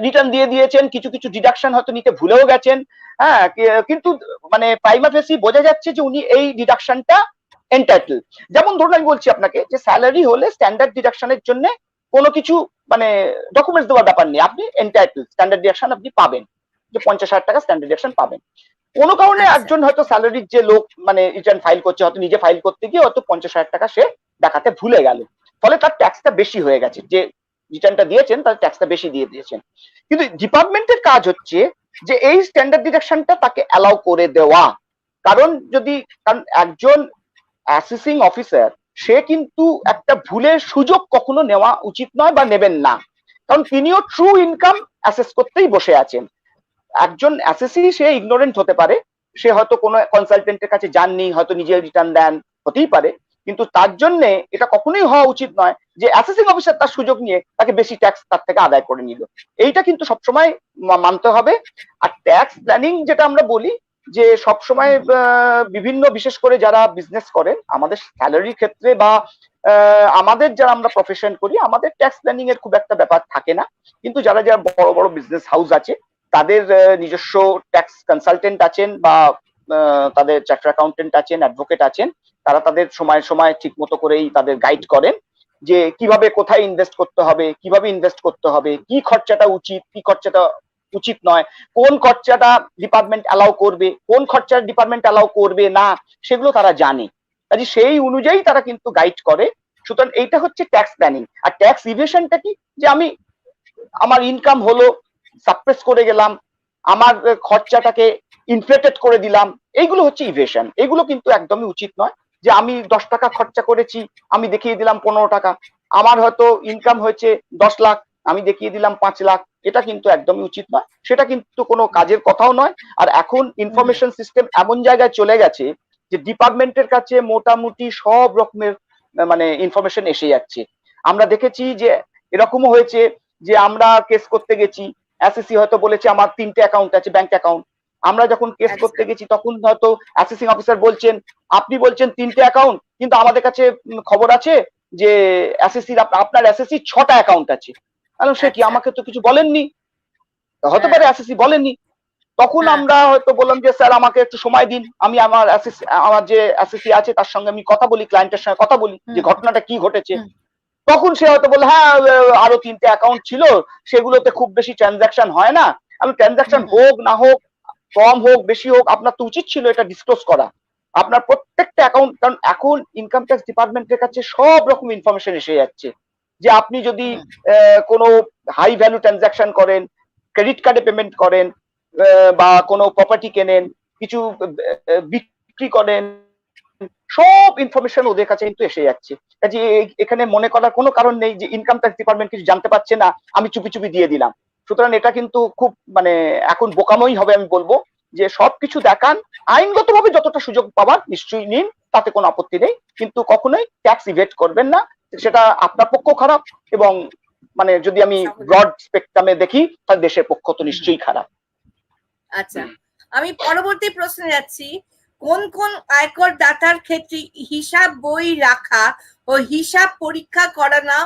রিটার্ন দিয়ে দিয়েছেন, কিছু কিছু ডিডাকশন হয়তো নিতে ভুলেও গেছেন, হ্যাঁ, কিন্তু মানে প্রাইমা ফেসি বোঝা যাচ্ছে যে উনি এই ডিডাকশনটা এন্টাইটেল। যেমন ধরুন আমি বলছি আপনাকে যে স্যালারি হলে স্ট্যান্ডার্ড ডিডাকশনের জন্য কোনো কিছু মানে ডকুমেন্টস দেওয়ার ব্যাপার নেই, আপনি এন্টাইটেল স্ট্যান্ডার্ড ডিডাকশন আপনি পাবেন, যে 50,000 টাকা স্ট্যান্ডার্ড ডিডাকশন পাবেন। কোনো কারণে একজন হয়তো স্যালারির যে লোক মানে রিটার্ন ফাইল করছে, হয়তো নিজে ফাইল করতে গিয়ে হয়তো 50,000 টাকা সে দেখাতে ভুলে গেল, ফলে তার ট্যাক্সটা বেশি হয়ে গেছে, যে রিটার্নটা দিয়েছেন তার ট্যাক্সটা বেশি দিয়ে দিয়েছেন। কিন্তু ডিপার্টমেন্টের কাজ হচ্ছে যে এই স্ট্যান্ডার্ড ডিডাকশনটা তাকে অ্যালাউ করে দেওয়া। কারণ একজন অ্যাসেসিং অফিসার সে কিন্তু একটা ভুলের সুযোগ কখনো নেওয়া উচিত নয় বা নেবেন না, কারণ তিনিও ট্রু ইনকাম অ্যাসেস করতেই বসে আছেন। একজন অ্যাসেসি সে ইগনোরেন্ট হতে পারে, সে হয়তো কোনো কনসালটেন্টের কাছে যাননি, হয়তো নিজে রিটার্ন দেন, হতেই পারে, কিন্তু তার জন্য এটা কখনোই হওয়া উচিত নয় যে অ্যাসেসিং অফিসার তার সুযোগ নিয়ে তাকে বেশি ট্যাক্স তার থেকে আদায় করে নিল। এইটা কিন্তু সবসময় মানতে হবে। আর ট্যাক্স প্ল্যানিং যেটা আমরা বলি যে সবসময় বিভিন্ন, বিশেষ করে যারা বিজনেস করেন, আমাদের স্যালারির ক্ষেত্রে বা আমাদের যারা আমরা প্রফেশন করি, আমাদের ট্যাক্স প্ল্যানিং এর খুব একটা ব্যাপার থাকে না, কিন্তু যারা যারা বড় বড় বিজনেস হাউস আছে তাদের নিজস্ব ট্যাক্স কনসালটেন্ট আছেন বা তাদের চার্টার অ্যাকাউন্টেন্ট আছেন, অ্যাডভোকেট আছেন, তারা তাদের সময় সময় ঠিক মতো করেই তাদের গাইড করেন যে কিভাবে কোথায় ইনভেস্ট করতে হবে, কিভাবে ইনভেস্ট করতে হবে, কি খরচাটা উচিত, কি খরচাটা উচিত নয়, কোন খরচাটা ডিপার্টমেন্ট অ্যালাউ করবে, কোন খরচা ডিপার্টমেন্ট অ্যালাউ করবে না, সেগুলো তারা জানে, কাজে সেই অনুযায়ী তারা কিন্তু গাইড করে। সুতরাং এইটা হচ্ছে ট্যাক্স প্ল্যানিং। আর ট্যাক্স ইভেশনটা কি, যে আমি আমার ইনকাম হলো সাপ্রেস করে গেলাম, আমার খরচাটাকে ইনফ্লেটেড করে দিলাম, এইগুলো হচ্ছে ইভেশন। এগুলো কিন্তু একদমই উচিত নয় যে আমি 10 টাকা খরচা করেছি আমি দেখিয়ে দিলাম 15 টাকা, আমার হয়তো ইনকাম হয়েছে 10 লাখ আমি দেখিয়ে দিলাম 5 লাখ, এটা কিন্তু একদমই উচিত নয়, সেটা কিন্তু কোনো কাজের কথাও নয়। আর এখন ইনফরমেশন সিস্টেম এমন জায়গায় চলে গেছে যে ডিপার্টমেন্টের কাছে মোটামুটি সব রকমের মানে ইনফরমেশন এসে যাচ্ছে। আমরা দেখেছি যে এরকমও হয়েছে যে আমরা কেস করতে গেছি, এসএসসি হয়তো বলেছে আমার 3টে অ্যাকাউন্ট আছে, ব্যাংক অ্যাকাউন্ট, আমরা যখন কেস করতে গেছি তখন হয়তো অ্যাসেসিং অফিসার বলছেন আপনি বলছেন 3টে অ্যাকাউন্ট, কিন্তু আমাদের কাছে খবর আছে যে আপনার এসএসসি 6টা অ্যাকাউন্ট আছে। সে কি, আমাকে তো কিছু বলেননি, হতে পারে এসএসসি বলেননি। তখন আমরা হয়তো বললাম যে স্যার আমাকে একটু সময় দিন, আমি আমার যে এসএসসি আছে তার সঙ্গে আমি কথা বলি, ক্লায়েন্টের সঙ্গে কথা বলি যে ঘটনাটা কি ঘটেছে। তখন সে হয়তো বলে হ্যাঁ আরো 3টে অ্যাকাউন্ট ছিল, সেগুলোতে খুব বেশি ট্রানজাকশন হয় না। আমি ট্রানজাকশন হোক না হোক, কম হোক বেশি হোক, আপনার তো উচিত ছিল এটা ডিসক্লোজ করা, আপনার প্রত্যেকটা অ্যাকাউন্ট। কারণ এখন ইনকাম ট্যাক্স ডিপার্টমেন্টের কাছে সব রকম ইনফরমেশন এসে যাচ্ছে, যে আপনি যদি কোনো হাই ভ্যালু ট্রানজাকশন করেন, ক্রেডিট কার্ডে পেমেন্ট করেন, বা কোনো প্রপার্টি কেনেন, কিছু বিক্রি করেন, সব ইনফরমেশন ওদের কাছে কিন্তু এসে যাচ্ছে। কাজে এখানে মনে করার কোনো কারণ নেই যে ইনকাম ট্যাক্স ডিপার্টমেন্ট কিছু জানতে পারছে না, আমি চুপি চুপি দিয়ে দিলাম। সুতরাং এটা কিন্তু খুব মানে এখন বোকামোই হবে আমি বলবো, যে সবকিছু দেখান, আইনগতভাবে যতটা সুযোগ পাবার নিশ্চয়ই নিন, তাতে কোনো আপত্তি নেই, কিন্তু কখনোই ট্যাক্স ইভেট করবেন না, সেটা আপনার পক্ষ খারাপ, এবং মানে যদি আমি ব্রড স্পেকট্রামে দেখি তাহলে দেশের পক্ষ তো নিশ্চয়ই খারাপ। আচ্ছা, আমি পরবর্তী প্রশ্নে যাচ্ছি। কোন কোন আয়কর দাতার ক্ষেত্রে হিসাব বই রাখা ও হিসাব পরীক্ষা করানো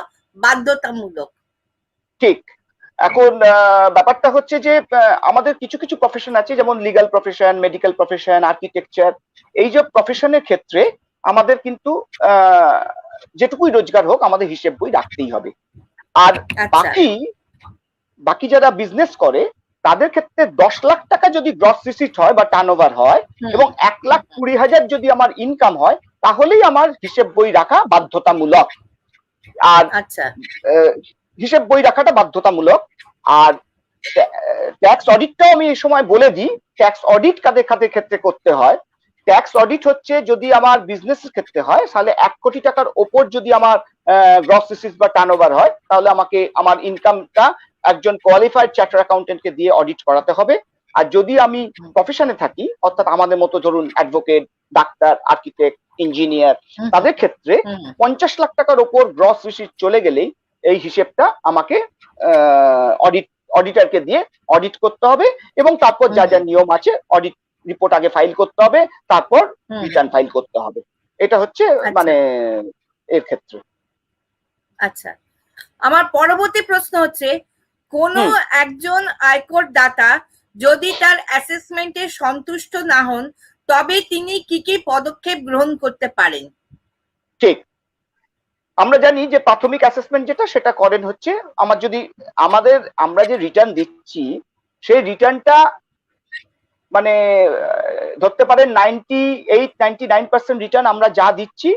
বাধ্যতামূলক? ঠিক, এখন ব্যাপারটা হচ্ছে যে আমাদের কিছু কিছু প্রফেশন আছে, যেমন legal profession, medical profession, architecture, এই যে প্রফেশনের ক্ষেত্রে আমাদের কিন্তু যেটুকুই রোজগার হোক আমাদের হিসেব বই রাখতেই হবে। আর বাকি যারা বিজনেস করে তাদের ক্ষেত্রে 10 লাখ টাকা যদি গ্রস রিসিট হয় বা টার্নওভার হয় এবং 1,20,000 যদি আমার ইনকাম হয়, তাহলেই আমার হিসেব বই রাখা বাধ্যতামূলক। আর হিসেব বই রাখাটা বাধ্যতামূলক। আর ট্যাক্স অডিটটাও আমি এই সময় বলে দিই, ট্যাক্স অডিট কাদের কাদের ক্ষেত্রে করতে হয়। ট্যাক্স অডিট হচ্ছে যদি আমার বিজনেসের ক্ষেত্রে হয়, তাহলে 1 কোটি টাকার ওপর যদি আমার গ্রস রিসিট বা টার্নওভার হয়, তাহলে আমাকে আমার ইনকামটা একজন কোয়ালিফাইড চার্টার অ্যাকাউন্টেন্টকে দিয়ে অডিট করাতে হবে। আর যদি আমি প্রফেশনে থাকি, অর্থাৎ আমাদের মতো ধরুন অ্যাডভোকেট, ডাক্তার, আর্কিটেক্ট, ইঞ্জিনিয়ার, তাদের ক্ষেত্রে 50 লাখ টাকার ওপর গ্রস রিসিট চলে গেলেই এই হিসেবটা আমাকে অডিটরকে দিয়ে অডিট করতে হবে, এবং তারপর যা যা নিয়ম আছে, অডিট রিপোর্ট আগে ফাইল করতে হবে, তারপর রিটার্ন ফাইল করতে হবে। এটা হচ্ছে মানে এর ক্ষেত্রে। আচ্ছা, আমার পরবর্তী প্রশ্ন হচ্ছে, কোন একজন আয়কর দাতা যদি তার অ্যাসেসমেন্টে সন্তুষ্ট না হন, তবে তিনি কি কি পদক্ষেপ গ্রহণ করতে পারেন? ঠিক, আমরা জানি যে প্রাথমিক অ্যাসেসমেন্ট যেটা, সেটা করেন হচ্ছে আমরা যে রিটার্ন দিচ্ছি, সেই রিটার্নটা মানে ধরতে পারেন 98-99% রিটার্ন আমরা যা দিচ্ছি,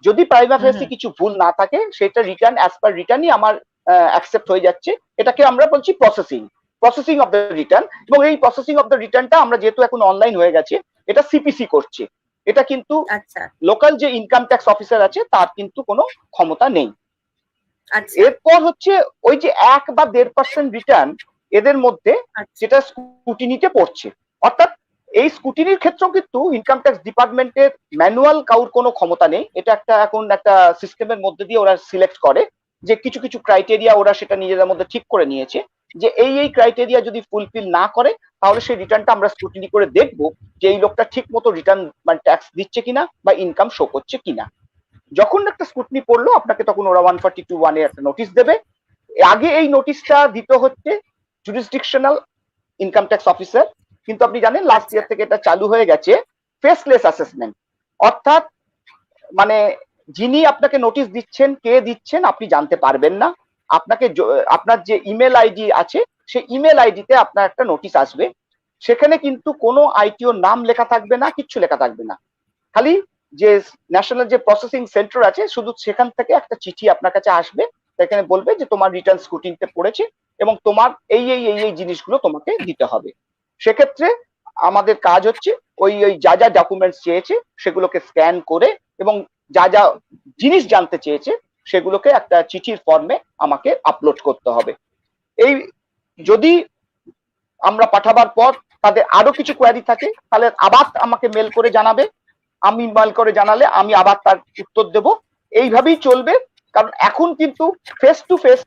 যদি প্রাইমা ফেসি কিছু ভুল না থাকে, সেটা রিটার্ন অ্যাজ পার রিটার্নই আমার অ্যাকসেপ্ট হয়ে যাচ্ছে। এটাকে আমরা বলছি প্রসেসিং অফ দ্য রিটার্ন। এবং এই প্রসেসিং অফ দ্য রিটার্নটা আমরা যেহেতু এখন অনলাইন হয়ে গেছে, এটা সিপিসি করছে। এটা কিন্তু লোকাল যে ইনকাম ট্যাক্স অফিসার আছে তার কিন্তু কোনো ক্ষমতা নেই। এরপর হচ্ছে ওই যে 1 বা 1.5% রিটার্ন, এদের মধ্যে যেটা স্ক্রুটিনিতে পড়ছে, অর্থাৎ এই স্ক্রুটিনির ক্ষেত্রেও কিন্তু ইনকাম ট্যাক্স ডিপার্টমেন্টের ম্যানুয়াল কাউর কোনো ক্ষমতা নেই। এটা এখন একটা সিস্টেমের মধ্যে দিয়ে ওরা সিলেক্ট করে, যে কিছু কিছু ক্রাইটেরিয়া ওরা সেটা নিজেদের মধ্যে ঠিক করে নিয়েছে, যে এই ক্রাইটেরিয়া যদি ফুলফিল না করে, তাহলে সেই রিটার্নটা আমরা স্ক্রুটিনি করে দেখবো যে এই লোকটা ঠিক মতো রিটার্ন মানে ট্যাক্স দিচ্ছে কিনা বা ইনকাম শো করছে কিনা। যখন একটা স্ক্রুটিনি পড়লো, আপনাকে তখন ওরা 142(1) এর একটা নোটিশ দেবে। আগে এই নোটিশটা দিতে হচ্ছে জুরিসডিকশনাল ইনকাম ট্যাক্স অফিসার, কিন্তু আপনি জানেন লাস্ট ইয়ার থেকে এটা চালু হয়ে গেছে ফেসলেস অ্যাসেসমেন্ট। অর্থাৎ মানে যিনি আপনাকে নোটিশ দিচ্ছেন, কে দিচ্ছেন আপনি জানতে পারবেন না। আপনার যে ইমেল আইডি আছে, সেই ইমেল আইডিতে আপনার একটা নোটিশ আসবে। সেখানে কিন্তু কোনো আইটিও নাম লেখা থাকবে না, কিচ্ছু লেখা থাকবে না। খালি যে ন্যাশনাল যে প্রসেসিং সেন্টার আছে, শুধু সেখান থেকে একটা চিঠি আপনার কাছে আসবে, সেখানে বলবে যে তোমার রিটার্ন স্ক্রুটিনিতে পড়েছে এবং তোমার এই জিনিসগুলো তোমাকে দিতে হবে। সেক্ষেত্রে আমাদের কাজ হচ্ছে ওই যা যা ডকুমেন্টস চেয়েছে সেগুলোকে স্ক্যান করে, এবং যা যা জিনিস জানতে চেয়েছে সেগুলোকে একটা চিঠির ফর্মে আমাকে আপলোড করতে হবে। এই যদি আমরা পাঠাবার পর তাদের আরো কিছু কোয়ারি থাকে, তাহলে আবার আমাকে মেল করে জানাবে। আমি মেল করে জানালে আমি আবার তার উত্তর দেব। এইভাবেই চলবে, কারণ এখন কিন্তু ফেস টু ফেস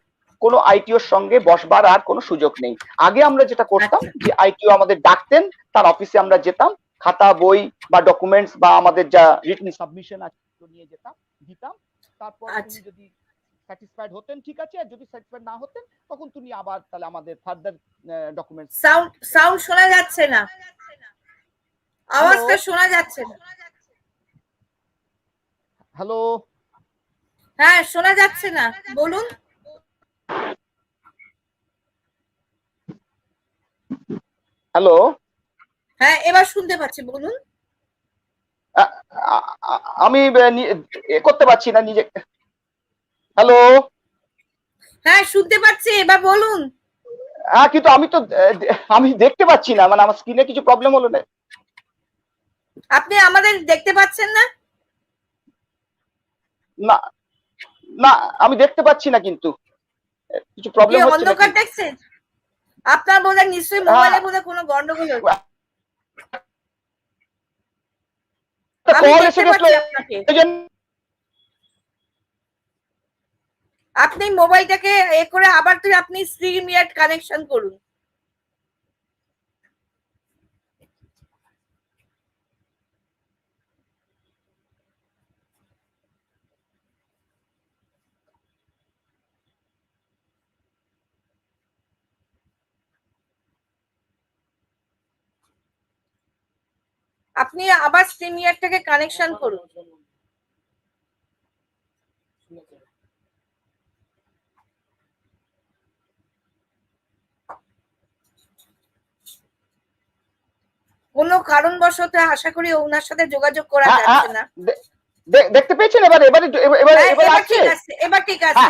কোনো আইটিওর সঙ্গে বসবার আর কোনো সুযোগ নেই। আগে আমরা যেটা করতাম, যে আইটিও আমাদের ডাকতেন, তার অফিসে আমরা যেতাম, খাতা বই বা ডকুমেন্টস বা আমাদের যা রিটেন সাবমিশন আছে নিয়ে যেতাম, দিতাম। তারপর তিনি যদি স্যাটিসফাইড হতেন ঠিক আছে, আর যদি স্যাটিসফাইড না হতেন তখন তুমি আবার তাহলে আমাদের ফার্দার ডকুমেন্টস। সাউন্ড শোনা যাচ্ছে না, আওয়াজটা শোনা যাচ্ছে না। হ্যালো, হ্যাঁ শোনা যাচ্ছে না, বলুন। হ্যালো, হ্যাঁ এবার শুনতে পাচ্ছি, বলুন। আমি করতে পারছি না নিজে। হ্যালো, হ্যাঁ শুনতে পাচ্ছি, এবার বলুন। হ্যাঁ, কিন্তু আমি দেখতে পাচ্ছি না, মানে আমার স্ক্রিনে কিছু প্রবলেম হলো না। আপনি আমাদের দেখতে পাচ্ছেন না? না না, আমি দেখতে পাচ্ছি না, কিন্তু কিছু প্রবলেম হচ্ছে। অন্ধকার দেখছেন? আপনার বোধহয় নিশ্চয়ই মোবাইলে বোধহয় কোনো গন্ডগোল হচ্ছে। আপনি মোবাইলটাকে করে আবার আপনি স্ট্রিমইয়ার্ড কানেকশন করুন। আপনি আবার স্ট্রিমইয়ার্ডটাকে কানেকশন করুন। কোনো কারণবশত আশা করি ওনার সাথে যোগাযোগ করা যাচ্ছে না। দেখতে পেয়েছেন? এবার ঠিক আছে।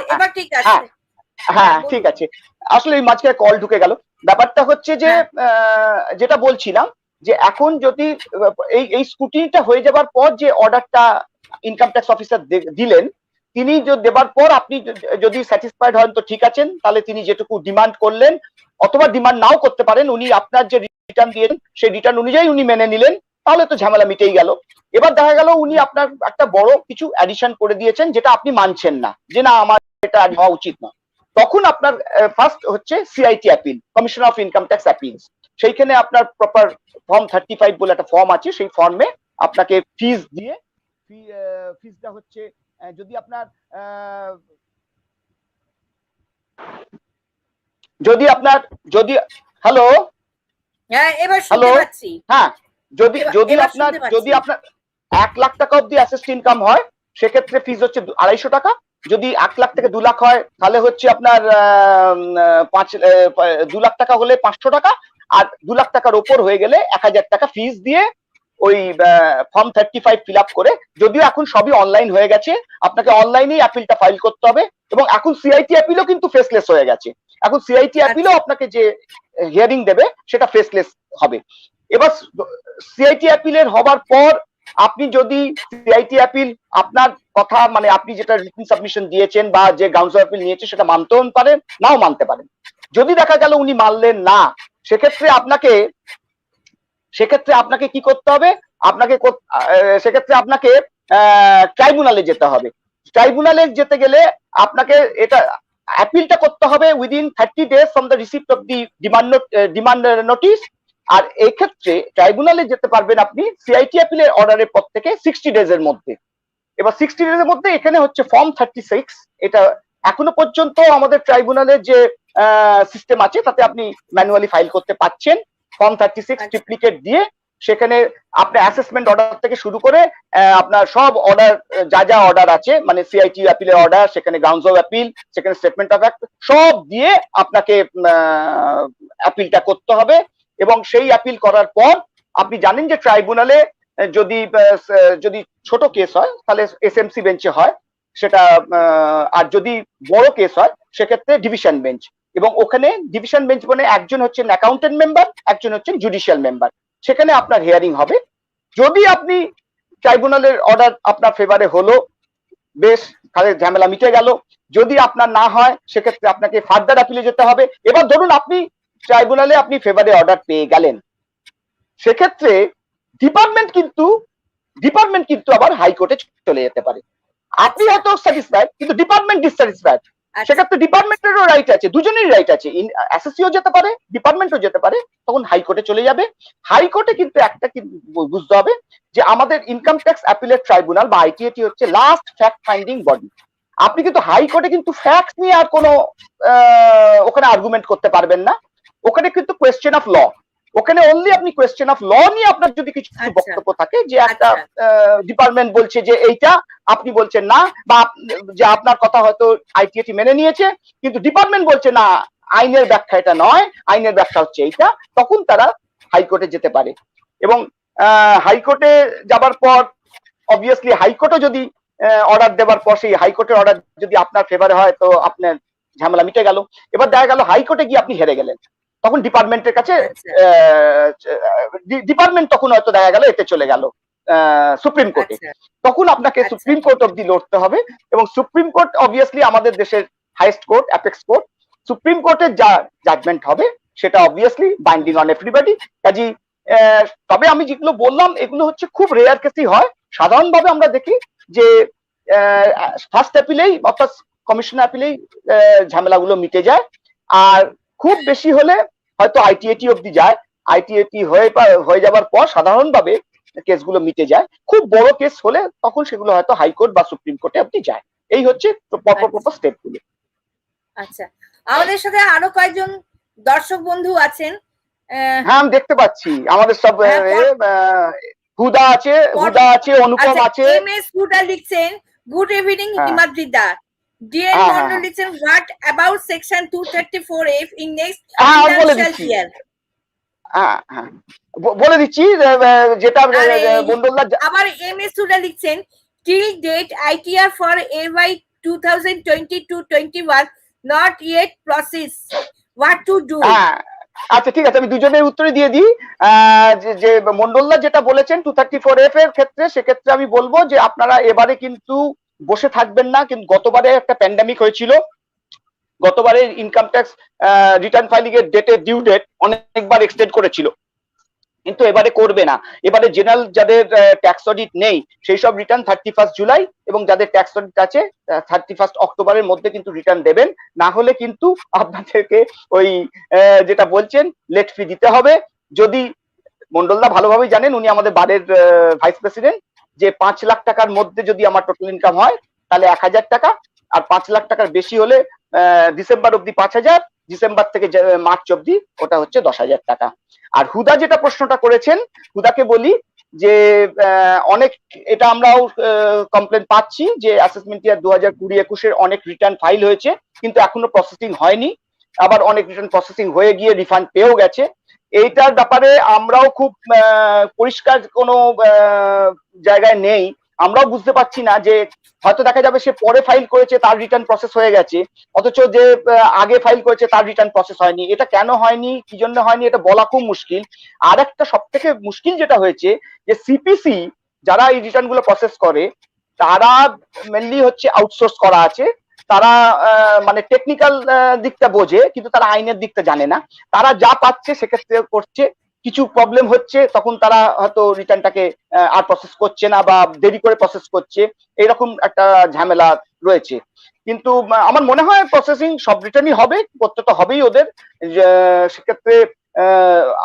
হ্যাঁ ঠিক আছে। আসলে এই মাঝখানে কল ঢুকে গেল। ব্যাপারটা হচ্ছে যে যেটা বলছিলাম, যে এখন যদি এই স্কুটিটা হয়ে যাবার পর যে অর্ডারটা ইনকাম ট্যাক্স অফিসার দিলেন, তিনি দেবার পর আপনি যদি স্যাটিসফাইড হন তো ঠিক আছেন, তাহলে তিনি যেটুকু ডিমান্ড করলেন, অথবা ডিমান্ড নাও করতে পারেন, উনি আপনার যে রিটার্ন দিলেন সেই রিটার্ন অনুযায়ী উনি মেনে নিলেন, তাহলে তো ঝামেলা মিটেই গেল। এবার দেখা গেল উনি আপনার একটা বড় কিছু অ্যাডিশন করে দিয়েছেন যেটা আপনি মানছেন না, যে না আমার এটা হওয়া উচিত না। তখন আপনার ফার্স্ট হচ্ছে CIT appeal, commission of income tax appeals. সেইখানে আপনার প্রপার ফর্ম 35 বলে একটা ফর্ম আছে, সেই ফর্মে আপনাকে ফিস দিয়ে, ফিসটা হচ্ছে যদি আপনার যদি হ্যালো, হ্যাঁ এবার শুনতে পাচ্ছি। হ্যাঁ, যদি আপনার 1 লাখ টাকা অব্দি অ্যাসেসড ইনকাম হয় সেক্ষেত্রে ফিস হচ্ছে 250 টাকা। যদি 1 লাখ থেকে 2 লাখ হয় তাহলে হচ্ছে আপনার 2 লাখ টাকা হলে 500 টাকা, আর 2 লাখ টাকার ওপর হয়ে গেলে 1000 টাকা ফিস দিয়ে ওই ফর্ম 35 ফিল আপ করে, যদিও এখন সবই অনলাইন হয়ে গেছে, আপনাকে অনলাইনেই অ্যাপিলটা ফাইল করতে হবে। এবং এখন সিআইটি অ্যাপিলও কিন্তু ফেসলেস হয়ে গেছে, এখন সিআইটি অ্যাপিলও আপনাকে যে হিয়ারিং দেবে সেটা ফেসলেস হবে। এবার সিআইটি অ্যাপিলের হবার পর আপনি যদি সিআইটি অ্যাপিল আপনার কথা মানে আপনি যেটা রিটেন সাবমিশন দিয়েছেন বা যে গ্রাউন্ডস অফ অ্যাপিল নিয়েছে সেটা মানতেও পারেন, নাও মানতে পারেন। যদি দেখা গেল উনি মানলেন না, সেক্ষেত্রে আপনাকে কি করতে হবে, সেক্ষেত্রে আপনাকে ট্রাইব্যুনালে যেতে হবে। ট্রাইব্যুনালে যেতে গেলে আপনাকে এটা অ্যাপিলটা করতে হবে within 30 days from the receipt of the demand notice. আর এই ক্ষেত্রে ট্রাইব্যুনালে যেতে পারবেন আপনি সিআইটি অ্যাপিলের অর্ডারের পর থেকে 60 days এর মধ্যে। এবার 60 days এর মধ্যে এখানে হচ্ছে ফর্ম 36, এটা এখনো পর্যন্ত আমাদের ট্রাইব্যুনালের যে সিস্টেম আছে তাতে আপনি ম্যানুয়ালি ফাইল করতে পারছেন। ফর্ম 36 ট্রিপ্লিকেট দিয়ে সেখানে আপনার অ্যাসেসমেন্ট অর্ডার থেকে শুরু করে আপনার সব অর্ডার, যা অর্ডার আছে মানে সিআইটি অ্যাপিলের অর্ডার, সেখানে গ্রাউন্ডস অফ অ্যাপিল, সেখানে স্টেটমেন্ট অফ ফ্যাক্ট সব দিয়ে আপনাকে অ্যাপিলটা করতে হবে। এবং সেই অ্যাপিল করার পর আপনি জানেন যে ট্রাইব্যুনালে যদি ছোট কেস হয় তাহলে এসএমসি বেঞ্চে হয় সেটা, আর যদি বড় কেস হয় সেক্ষেত্রে ডিভিশন বেঞ্চ। এবং ওখানে ডিভিশন বেঞ্চ মানে একজন হচ্ছেন অ্যাকাউন্টেন্ট মেম্বার, একজন হচ্ছেন জুডিশিয়াল মেম্বার, সেখানে আপনার হিয়ারিং হবে। যদি আপনি ট্রাইব্যুনালের অর্ডার আপনার ফেভারে হলো, বেশ, তাহলে ঝামেলা মিটে গেল। যদি আপনার না হয় সেক্ষেত্রে আপনাকে ফার্দার অ্যাপিলে যেতে হবে। এবার ধরুন আপনি ট্রাইব্যুনালে আপনি ফেভারে অর্ডার পেয়ে গেলেন, সেক্ষেত্রে ডিপার্টমেন্ট কিন্তু আবার হাইকোর্টে চলে যেতে পারে। আপনি হয়তো স্যাটিসফাইড কিন্তু ডিপার্টমেন্ট ডিসস্যাটিসফাইড, সেক্ষেত্রে ডিপার্টমেন্টেরও রাইট আছে, দুজনেরই রাইট আছে, অ্যাসেসিও যেতে পারে, ডিপার্টমেন্টও যেতে পারে, তখন হাইকোর্টে চলে যাবে। হাইকোর্টে কিন্তু একটা বুঝতে হবে যে আমাদের ইনকাম ট্যাক্স অ্যাপিলেট ট্রাইব্যুনাল বা আইটিএটি হচ্ছে লাস্ট ফ্যাক্ট ফাইন্ডিং বডি। আপনি কিন্তু হাইকোর্টে কিন্তু ফ্যাক্ট নিয়ে আর কোনো ওখানে আর্গুমেন্ট করতে পারবেন না, ওখানে কিন্তু কোয়েশ্চেন অফ ল, ওখানে অনলি আপনি কোয়েশ্চেন অফ ল নিয়ে আপনার যদি কিছু বক্তব্য থাকে যে একটা ডিপার্টমেন্ট বলছে যে এইটা, আপনি বলছেন না, বা যে আপনার কথা হয়তো আইটিএটি মেনে নিয়েছে কিন্তু ডিপার্টমেন্ট বলছে না আইনের ব্যাখ্যা এটা নয়, আইনের ব্যাখ্যা হচ্ছে এইটা, তখন তারা হাইকোর্টে যেতে পারে। এবং হাইকোর্টে যাবার পর অবভিয়াসলি হাইকোর্টও যদি অর্ডার দেবার পর সেই হাইকোর্টের অর্ডার যদি আপনার ফেভারে হয় তো আপনার ঝামেলা মিটে গেল। এবার দেখা গেল হাইকোর্টে গিয়ে আপনি হেরে গেলেন, তখন ডিপার্টমেন্টের কাছে ডিপার্টমেন্ট তখন হয়তো দেখা গেল এতে চলে গেল সুপ্রিম কোর্টে, তখন আপনাকে সুপ্রিম কোর্ট অব্দি লড়তে হবে। এবং সুপ্রিম কোর্ট অবভিয়াসলি আমাদের দেশের highest court, apex court, supreme কোর্টের যা জাজমেন্ট হবে সেটা অবভিয়াসলি বাইন্ডিং অন এভরিবডি। কাজী তবে আমি যেগুলো বললাম এগুলো হচ্ছে খুব রেয়ার কেসই হয়। সাধারণভাবে আমরা দেখি যে ফার্স্ট অ্যাপিলেই অর্থাৎ কমিশন অ্যাপিলেই ঝামেলাগুলো মিটে যায়, আর খুব বেশি হলে হয়তো আইটিএটি অব্দি যায়, আইটিএটি হয়ে যাবার পর সাধারণভাবে কেসগুলো মিটে যায়। খুব বড় কেস হলে তখন সেগুলো হয়তো হাইকোর্ট বা সুপ্রিম কোর্টে অব্দি যায়। এই হচ্ছে পরপর স্টেপগুলো। আচ্ছা, আমাদের সাথে আরো কয়েকজন দর্শক বন্ধু আছেন। হ্যাঁ আমি দেখতে পাচ্ছি আমাদের সব হুদা আছে, অনুপম আছে। এম এস হুদা লিখছেন গুড ইভিনিং হিমাদ্রিদা, ডিয়ার মন্ডল লিখছেন what about section 234F in next financial year. বলে দিচ্ছি যেটা মন্ডলদা। আবার এম এস হুদা লিখছেন till date ITR for AY 2020-21 not yet process, what to do? আচ্ছা ঠিক আছে, আমি দুজনের উত্তরে দিয়ে দিই। যে মন্ডলদা যেটা বলেছেন 234F এর ক্ষেত্রে, সেক্ষেত্রে আমি বলবো যে আপনারা এবারে কিন্তু বসে থাকবেন না। কিন্তু গতবারে একটা প্যান্ডামিক হয়েছিল, গতবারে ইনকাম ট্যাক্স রিটার্ন ফাইলিং এর ডিউ ডেট অনেকবার এক্সটেন্ড করেছিল, কিন্তু এবারে করবে না। এবারে জেনারেল যাদের ট্যাক্স অডিট নেই সেই সব রিটার্ন 31 জুলাই এবং যাদের ট্যাক্স অডিট আছে 31 অক্টোবরের মধ্যে কিন্তু রিটার্ন দেবেন, না হলে কিন্তু আপনাদেরকে ওই যেটা বলছেন লেট ফি দিতে হবে। যদি মন্ডলদা ভালোভাবেই জানেন, উনি আমাদের বারের ভাইস প্রেসিডেন্ট, যে 5 লাখ টাকার মধ্যে যদি আমার টোটাল ইনকাম হয় তাহলে 1000 টাকা, আর 5 লাখ টাকার বেশি হলে ডিসেম্বর অব্দি 5000, ডিসেম্বর থেকে মার্চ অব্দি ওটা হচ্ছে 10,000 টাকা। আর হুদা যেটা প্রশ্নটা করেছেন, হুদাকে বলি যে অনেক, এটা আমরাও কমপ্লেন পাচ্ছি যে অ্যাসেসমেন্ট ইয়ার 2020-21 অনেক রিটার্ন ফাইল হয়েছে কিন্তু এখনো প্রসেসিং হয়নি, আবার অনেক রিটার্ন প্রসেসিং হয়ে গিয়ে রিফান্ড পেয়েও গেছে। এইটার ব্যাপারে আমরাও খুব পরিষ্কার কোনো জায়গায় নেই, আমরাও বুঝতে পারছি না যে হয়তো দেখা যাবে সে পরে ফাইল করেছে তার রিটার্ন প্রসেস হয়ে গেছে, অথচ যে আগে ফাইল করেছে তার রিটার্ন প্রসেস হয়নি। এটা কেন হয়নি, কি জন্য হয়নি, এটা বলা খুব মুশকিল। আর একটা সব থেকে মুশকিল যেটা হয়েছে যে সিপিসি যারা এই রিটার্ন গুলো প্রসেস করে তারা মেনলি হচ্ছে আউটসোর্স করা আছে, তারা মানে টেকনিক্যাল দিকটা বোঝে কিন্তু তারা আইনের দিকটা জানে না। তারা যা পাচ্ছে সেক্ষেত্রে করছে, কিছু প্রবলেম হচ্ছে তখন তারা হয়তো রিটার্নটাকে আর প্রসেস করছে না বা দেরি করে প্রসেস করছে, এরকম একটা ঝামেলা রয়েছে। কিন্তু আমার মনে হয় প্রসেসিং সব রিটার্নই হবে, করতে তো হবেই ওদের। সেক্ষেত্রে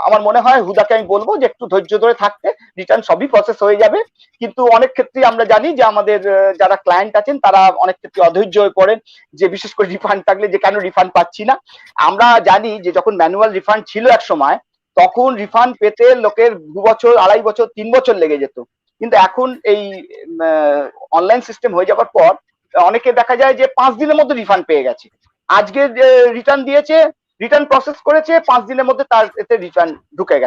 আমার মনে হয় হুদাকে আমি বলবো যে একটু ধৈর্য ধরে থাকতে, রিটার্ন সবই প্রসেস হয়ে যাবে। কিন্তু অনেক ক্ষেত্রে আমরা জানি যে আমাদের যারা ক্লায়েন্ট আছেন তারা অনেক ক্ষেত্রে অধৈর্য হয়ে পড়েন, যে বিশেষ করে রিফান্ড থাকলে যে কেন রিফান্ড পাচ্ছি না। আমরা জানি যে যখন ম্যানুয়াল রিফান্ড ছিল এক সময়, তখন রিফান্ড পেতে লোকের 2 বছর, 2.5 বছর, 3 বছর লেগে যেত। কিন্তু এখন এই অনলাইন সিস্টেম হয়ে যাওয়ার পর অনেকে দেখা যায় যে 5 দিনের মধ্যে রিফান্ড পেয়ে গেছে। আজকে রিটার্ন দিয়েছে, রিটার্ন প্রসেস করেছে, 5 দিনের মধ্যে তার এতে রিফান্ড ঢুকে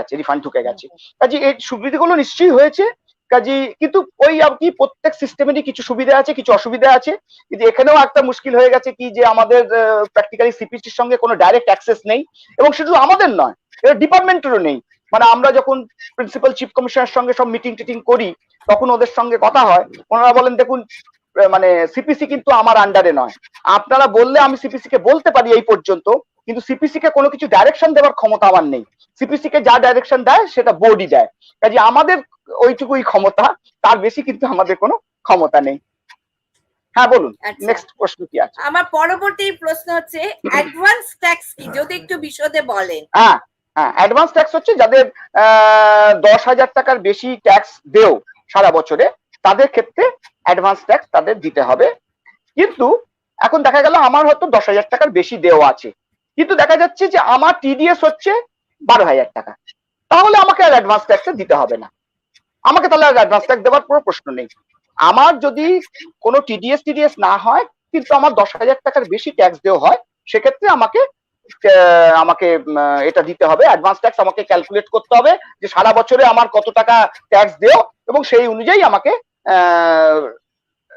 গেছে। কাজে এই সুবিধাগুলো নিশ্চয়ই হয়েছে। কাজে কিন্তু ওই আর কি প্রত্যেক সিস্টেমেরই কিছু সুবিধা আছে কিছু অসুবিধা আছে। কিন্তু এখানেও একটা মুশকিল হয়ে গেছে কি যে আমাদের প্র্যাকটিক্যালি সিপিসির সঙ্গে কোনো ডাইরেক্ট অ্যাক্সেস নেই, এবং শুধু আমাদের নয়, ডিপার্টমেন্টেরও নেই। মানে আমরা যখন প্রিন্সিপাল চিফ কমিশনারের সঙ্গে সব মিটিং টিটিং করি তখন ওদের সঙ্গে কথা হয়, ওনারা বলেন দেখুন মানে সিপিসি কিন্তু আমার আন্ডারে নয়, আপনারা বললে আমি সিপিসি কে বলতে পারি এই পর্যন্ত, কিন্তু সিপিসি কে কোনো কিছু ডাইরেকশন দেওয়ার ক্ষমতা আমার নেই। সিপিসি কে যা ডাইরেকশন দেয় সেটা বোর্ডই দেয়, কাজে আমাদের ওইটুকুই ক্ষমতা, তার বেশি কিন্তু আমাদের কোনো ক্ষমতা নেই। হ্যাঁ বলুন, নেক্সট প্রশ্ন কি আছে? আমার পরবর্তী প্রশ্ন হচ্ছে অ্যাডভান্স ট্যাক্স কি, যদি একটু বিশদে বলেন। হ্যাঁ হ্যাঁ, অ্যাডভান্স ট্যাক্স হচ্ছে যাদের 10,000 টাকার বেশি ট্যাক্স দেও সারা বছরে, তাদের ক্ষেত্রে অ্যাডভান্স ট্যাক্স তাদের দিতে হবে। কিন্তু এখন দেখা গেল আমার হয়তো 10,000 টাকার বেশি দেওয়া আছে, কিন্তু দেখা যাচ্ছে যে আমার টিডিএস হচ্ছে 12,000 টাকা, তাহলে আমাকে আর অ্যাডভান্স ট্যাক্সটা দিতে হবে না, আমাকে তাহলে আর অ্যাডভান্স ট্যাক্স দেওয়ার কোনো প্রশ্ন নেই। আমার যদি কোনো টিডিএস না হয় কিন্তু আমার 10,000 টাকার বেশি ট্যাক্স দেওয়া হয়, সেক্ষেত্রে আমাকে এটা দিতে হবে, অ্যাডভান্স ট্যাক্স আমাকে ক্যালকুলেট করতে হবে যে সারা বছরে আমার কত টাকা ট্যাক্স দেও, এবং সেই অনুযায়ী আমাকে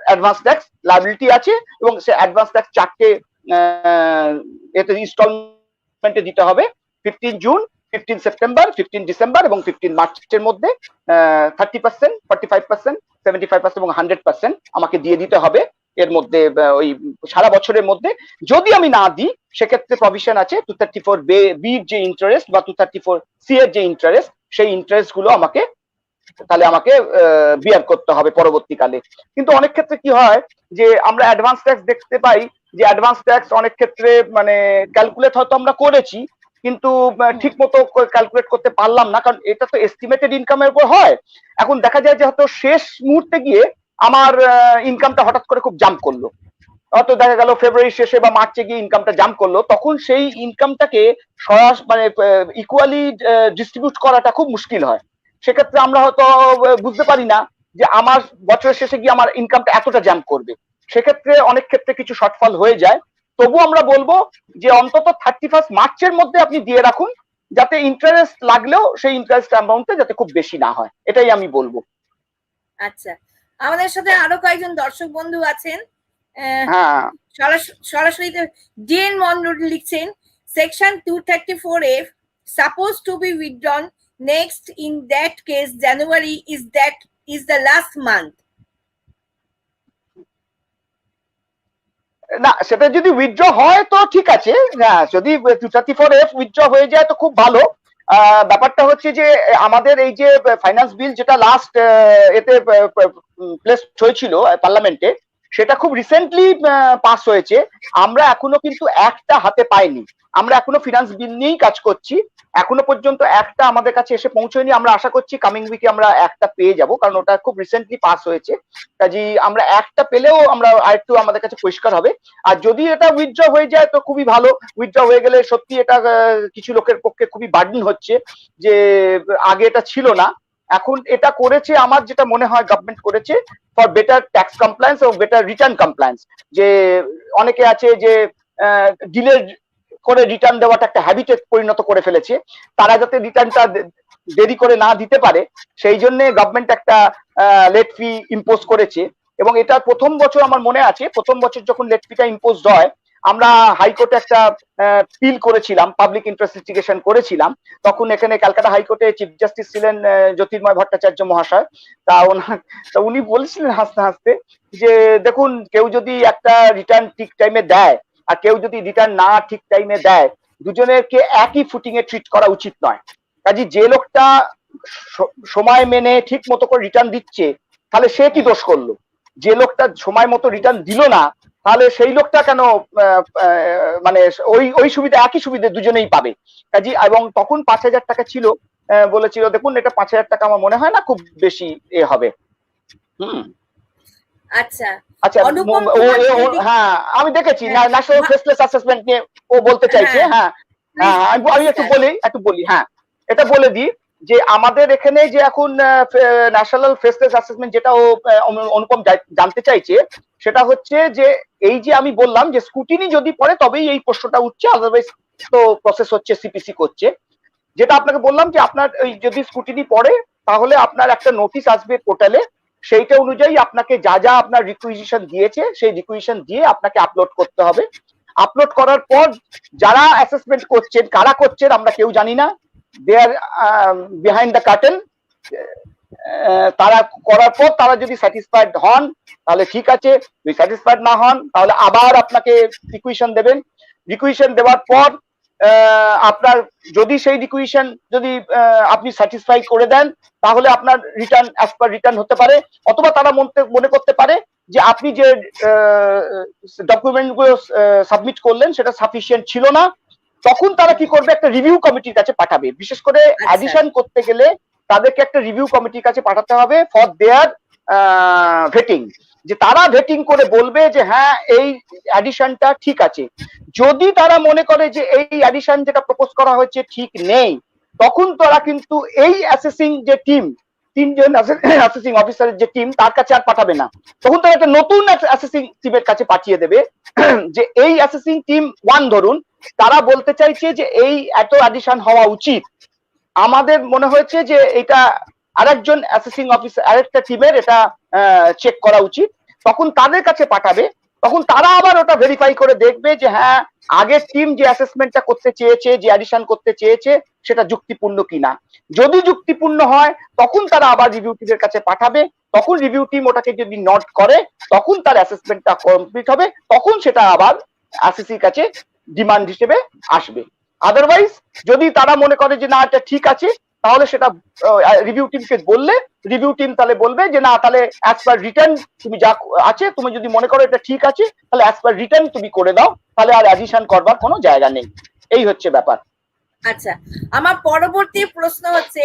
অ্যাডভান্স ট্যাক্স লায়াবিলিটি আছে, এবং সে অ্যাডভান্স ট্যাক্স 4টে এতে ইনস্টলমেন্টে দিতে হবে। 15 জুন, 15 সেপ্টেম্বর, 15 ডিসেম্বর এবং 15 মার্চের মধ্যে 30%, 45%, 75% এবং 100% আমাকে দিয়ে দিতে হবে। এর মধ্যে ওই সারা বছরের মধ্যে যদি আমি না দিই সেক্ষেত্রে প্রভিশন আছে 234 বি যে ইন্টারেস্ট বা 234 সি এর যে ইন্টারেস্ট, সেই ইন্টারেস্ট গুলো আমাকে বিয়ার করতে হবে পরবর্তীকালে। কিন্তু অনেক ক্ষেত্রে কি হয় যে আমরা অ্যাডভান্স ট্যাক্স দেখতে পাই যে অ্যাডভান্স ট্যাক্স অনেক ক্ষেত্রে মানে ক্যালকুলেট হয়তো আমরা করেছি কিন্তু ঠিক মতো ক্যালকুলেট করতে পারলাম না, কারণ এটা তো এস্টিমেটেড ইনকামের উপর হয়। এখন দেখা যায় যে হয়তো শেষ মুহূর্তে গিয়ে আমার ইনকামটা হঠাৎ করে খুব জাম্প করলো, হয়তো দেখা গেল ফেব্রুয়ারি শেষে বা মার্চে গিয়ে ইনকামটা জাম্প করলো, তখন সেই ইনকামটাকে মানে ইকুয়ালি ডিস্ট্রিবিউট করাটা খুব মুশকিল হয়। সেক্ষেত্রে আমরা হয়তো বুঝতে পারি না যে আমার বছরের শেষে গিয়ে আমার ইনকামটা এতটা জাম্প করবে, সেক্ষেত্রে অনেক ক্ষেত্রে কিছু শর্টফল হয়ে যায়। তবু আমরা বলবো যে অন্তত 31 মার্চের মধ্যে আপনি দিয়ে রাখুন, যাতে ইন্টারেস্ট লাগলেও সেই ইন্টারেস্ট অ্যামাউন্টটা যাতে খুব বেশি না হয়, এটাই আমি বলবো। আচ্ছা, আমাদের সাথে আরো কয়েকজন দর্শক বন্ধু আছেন। হ্যাঁ, সরাসরি ডিএন মন্ডল লিখছেন section 234F supposed to be withdrawn next, in that case January is the last month. না, সেটা যদি উইথড্র হয় তো ঠিক আছে, হ্যাঁ যদি 234F উইথড্র হয়ে যায় তো খুব ভালো। ব্যাপারটা হচ্ছে যে আমাদের এই যে ফাইন্যান্স বিল যেটা লাস্ট এতে প্লেস হয়েছিল পার্লামেন্টে, সেটা খুব রিসেন্টলি পাস হয়েছে। আমরা এখনো কিন্তু একটা হাতে পাইনি, আমরা এখনো ফিনান্স বিল নিয়েই কাজ করছি, এখনো পর্যন্ত একটা আমাদের কাছে এসে পৌঁছয়নি। আমরা আশা করছি কামিং উইকে আমরা একটা পেয়ে যাব, কারণ ওটা খুব রিসেন্টলি পাস হয়েছে। কাজে আমরা একটা পেলেও আমরা আরেকটু আমাদের কাছে পরিষ্কার হবে। আর যদি এটা উইথড্র হয়ে যায় তো খুবই ভালো। উইথড্র হয়ে গেলে সত্যি এটা কিছু লোকের পক্ষে খুবই বার্ডেন হচ্ছে, যে আগে এটা ছিল না, এখন এটা করেছে। আমার যেটা মনে হয় গভর্নমেন্ট করেছে ফর বেটার ট্যাক্স কমপ্লায়েন্স এবং বেটার রিটার্ন কমপ্লায়েন্স। যে অনেকে আছে যে ডিলে করে রিটার্ন দেওয়াটা একটা হ্যাবিটে পরিণত করে ফেলেছে, তারা যাতে রিটার্নটা দেরি করে না দিতে পারে সেই জন্য গভর্নমেন্ট একটা লেট ফি ইম্পোজ করেছে। এবং এটা প্রথম বছর আমার মনে আছে, প্রথম বছর যখন লেট ফিটা ইম্পোজ হয়, আমরা হাইকোর্টে একটা পিল করেছিলাম, পাবলিক ইন্টারেস্ট লিটিগেশন করেছিলাম। তখন এখানে ক্যালকাটা হাইকোর্টে চিফ জাস্টিস ছিলেন জ্যোতির্ময় ভট্টাচার্য মহাশয়। তা উনি বলেছিলেন হাসতে হাসতে যে দেখুন, কেউ যদি একটা রিটার্ন ঠিক টাইমে দেয় আর কেউ যদি রিটার্ন না ঠিক টাইমে দেয়, দুজনেরকে একই ফুটিং এ ট্রিট করা উচিত নয়। কাজে যে লোকটা সময় মেনে ঠিক মতো করে রিটার্ন দিচ্ছে, তাহলে সে কি দোষ করলো? যে লোকটা সময় মতো রিটার্ন দিল না, তাহলে সেই লোকটা কেন মানে ওই সুবিধা, একই সুবিধা দুজনেই পাবে। কাজে এবং তখন 5,000 টাকা ছিল, বলেছিল দেখুন এটা 5,000 টাকা আমার মনে হয় না খুব বেশি এ হবে। আচ্ছা আচ্ছা, হ্যাঁ আমি দেখেছি ন্যাশনাল ফেসলেস অ্যাসেসমেন্ট নিয়ে ও বলতে চাইছে। হ্যাঁ আমি একটু বলি, হ্যাঁ এটা বলে দিই যে আমাদের এখানে যে এখন ন্যাশনাল ফেসলেস অ্যাসেসমেন্ট যেটা ও অনুপম জানতে চাইছে, সেটা হচ্ছে যে এই যে আমি বললাম যে স্কুটিনি যদি পড়ে তবেই এই প্রশ্নটা উঠছে, আদারওয়াইজ তো প্রসেস হচ্ছে সিপিসি করছে। যেটা আপনাকে বললাম যে আপনার ওই যদি স্কুটিনি পড়ে তাহলে আপনার একটা নোটিশ আসবে পোর্টালে, সেইটা অনুযায়ী আপনাকে যা যা আপনার রিকুইজিশন দিয়েছে সেই রিকুইজিশন দিয়ে আপনাকে আপলোড করতে হবে। আপলোড করার পর যারা অ্যাসেসমেন্ট করছেন, কারা করছেন আমরা কেউ জানি না, দে আর বিহাইন্ড দ্য কার্টেন। তারা করার পর তারা যদি স্যাটিসফাইড হন তাহলে ঠিক আছে, যদি স্যাটিসফাইড না হন তাহলে আবার আপনাকে রিকুইজিশন দেবেন। রিকুইজিশন দেওয়ার পর আপনার যদি সেই রিকুইজিশন যদি আপনি স্যাটিসফাই করে দেন তাহলে আপনার রিটার্ন অ্যাজ পার রিটার্ন হতে পারে, অথবা তারা মনে করতে পারে যে আপনি যে ডকুমেন্টগুলো সাবমিট করলেন সেটা সাফিসিয়েন্ট ছিল না, তখন তারা কি করবে, একটা রিভিউ কমিটির কাছে পাঠাবে। বিশেষ করে অ্যাডিশন করতে গেলে তাদেরকে একটা রিভিউ কমিটির কাছে পাঠাতে হবে ফর দেয়ার ভেটিং, যে তারা ভেটিং করে বলবে যে হ্যাঁ এই অ্যাডিশনটা ঠিক আছে। যদি তারা মনে করে যে এই অ্যাডিশন যেটা প্রপোজ করা হচ্ছে ঠিক নেই, তখন তারা কিন্তু এই অ্যাসেসিং যে টিম, 3 জন অ্যাসেসিং অফিসারের যে টিম, তার কাছে আর পাঠাবে না, তখন তারা একটা নতুন অ্যাসেসিং টিমের কাছে পাঠিয়ে দেবে। যে এই অ্যাসেসিং টিম 1 ধরুন, তারা বলতে চাইছে যে এই এত অ্যাডিশন হওয়া উচিত, আমাদের মনে হয়েছে যে এটা আরেকজন অ্যাসেসিং অফিসার, আরেকটা টিমের এটা চেক করা উচিত, তখন তাদের কাছে পাঠাবে। তখন তারা আবার ওটা ভেরিফাই করে দেখবে যে হ্যাঁ আগের টিম যে অ্যাসেসমেন্টটা করতে চেয়েছে, যে অ্যাডিশন করতে চেয়েছে সেটা যুক্তিপূর্ণ কিনা। যদি যুক্তিপূর্ণ হয় তখন তারা আবার রিভিউ টিমের কাছে পাঠাবে, তখন রিভিউ টিম ওটাকে যদি নট করে তখন তার অ্যাসেসমেন্টটা কমপ্লিট হবে, তখন সেটা আবার অ্যাসেসির কাছে ডিমান্ড হিসেবে আসবে। আদারওয়াইজ যদি তারা মনে করে যে না এটা ঠিক আছে, তাহলে সেটা রিভিউ টিমকে বললে রিভিউ টিম তাহলে বলবে যে না তাহলে অ্যাজ পার রিটার্ন তুমি যা আছে, তুমি যদি মনে করো এটা ঠিক আছে তাহলে অ্যাজ পার রিটার্ন তুমি করে দাও, তাহলে আর অ্যাডিশন করবার কোনো জায়গা নেই। এই হচ্ছে ব্যাপার। আচ্ছা, আমার পরবর্তী প্রশ্ন হচ্ছে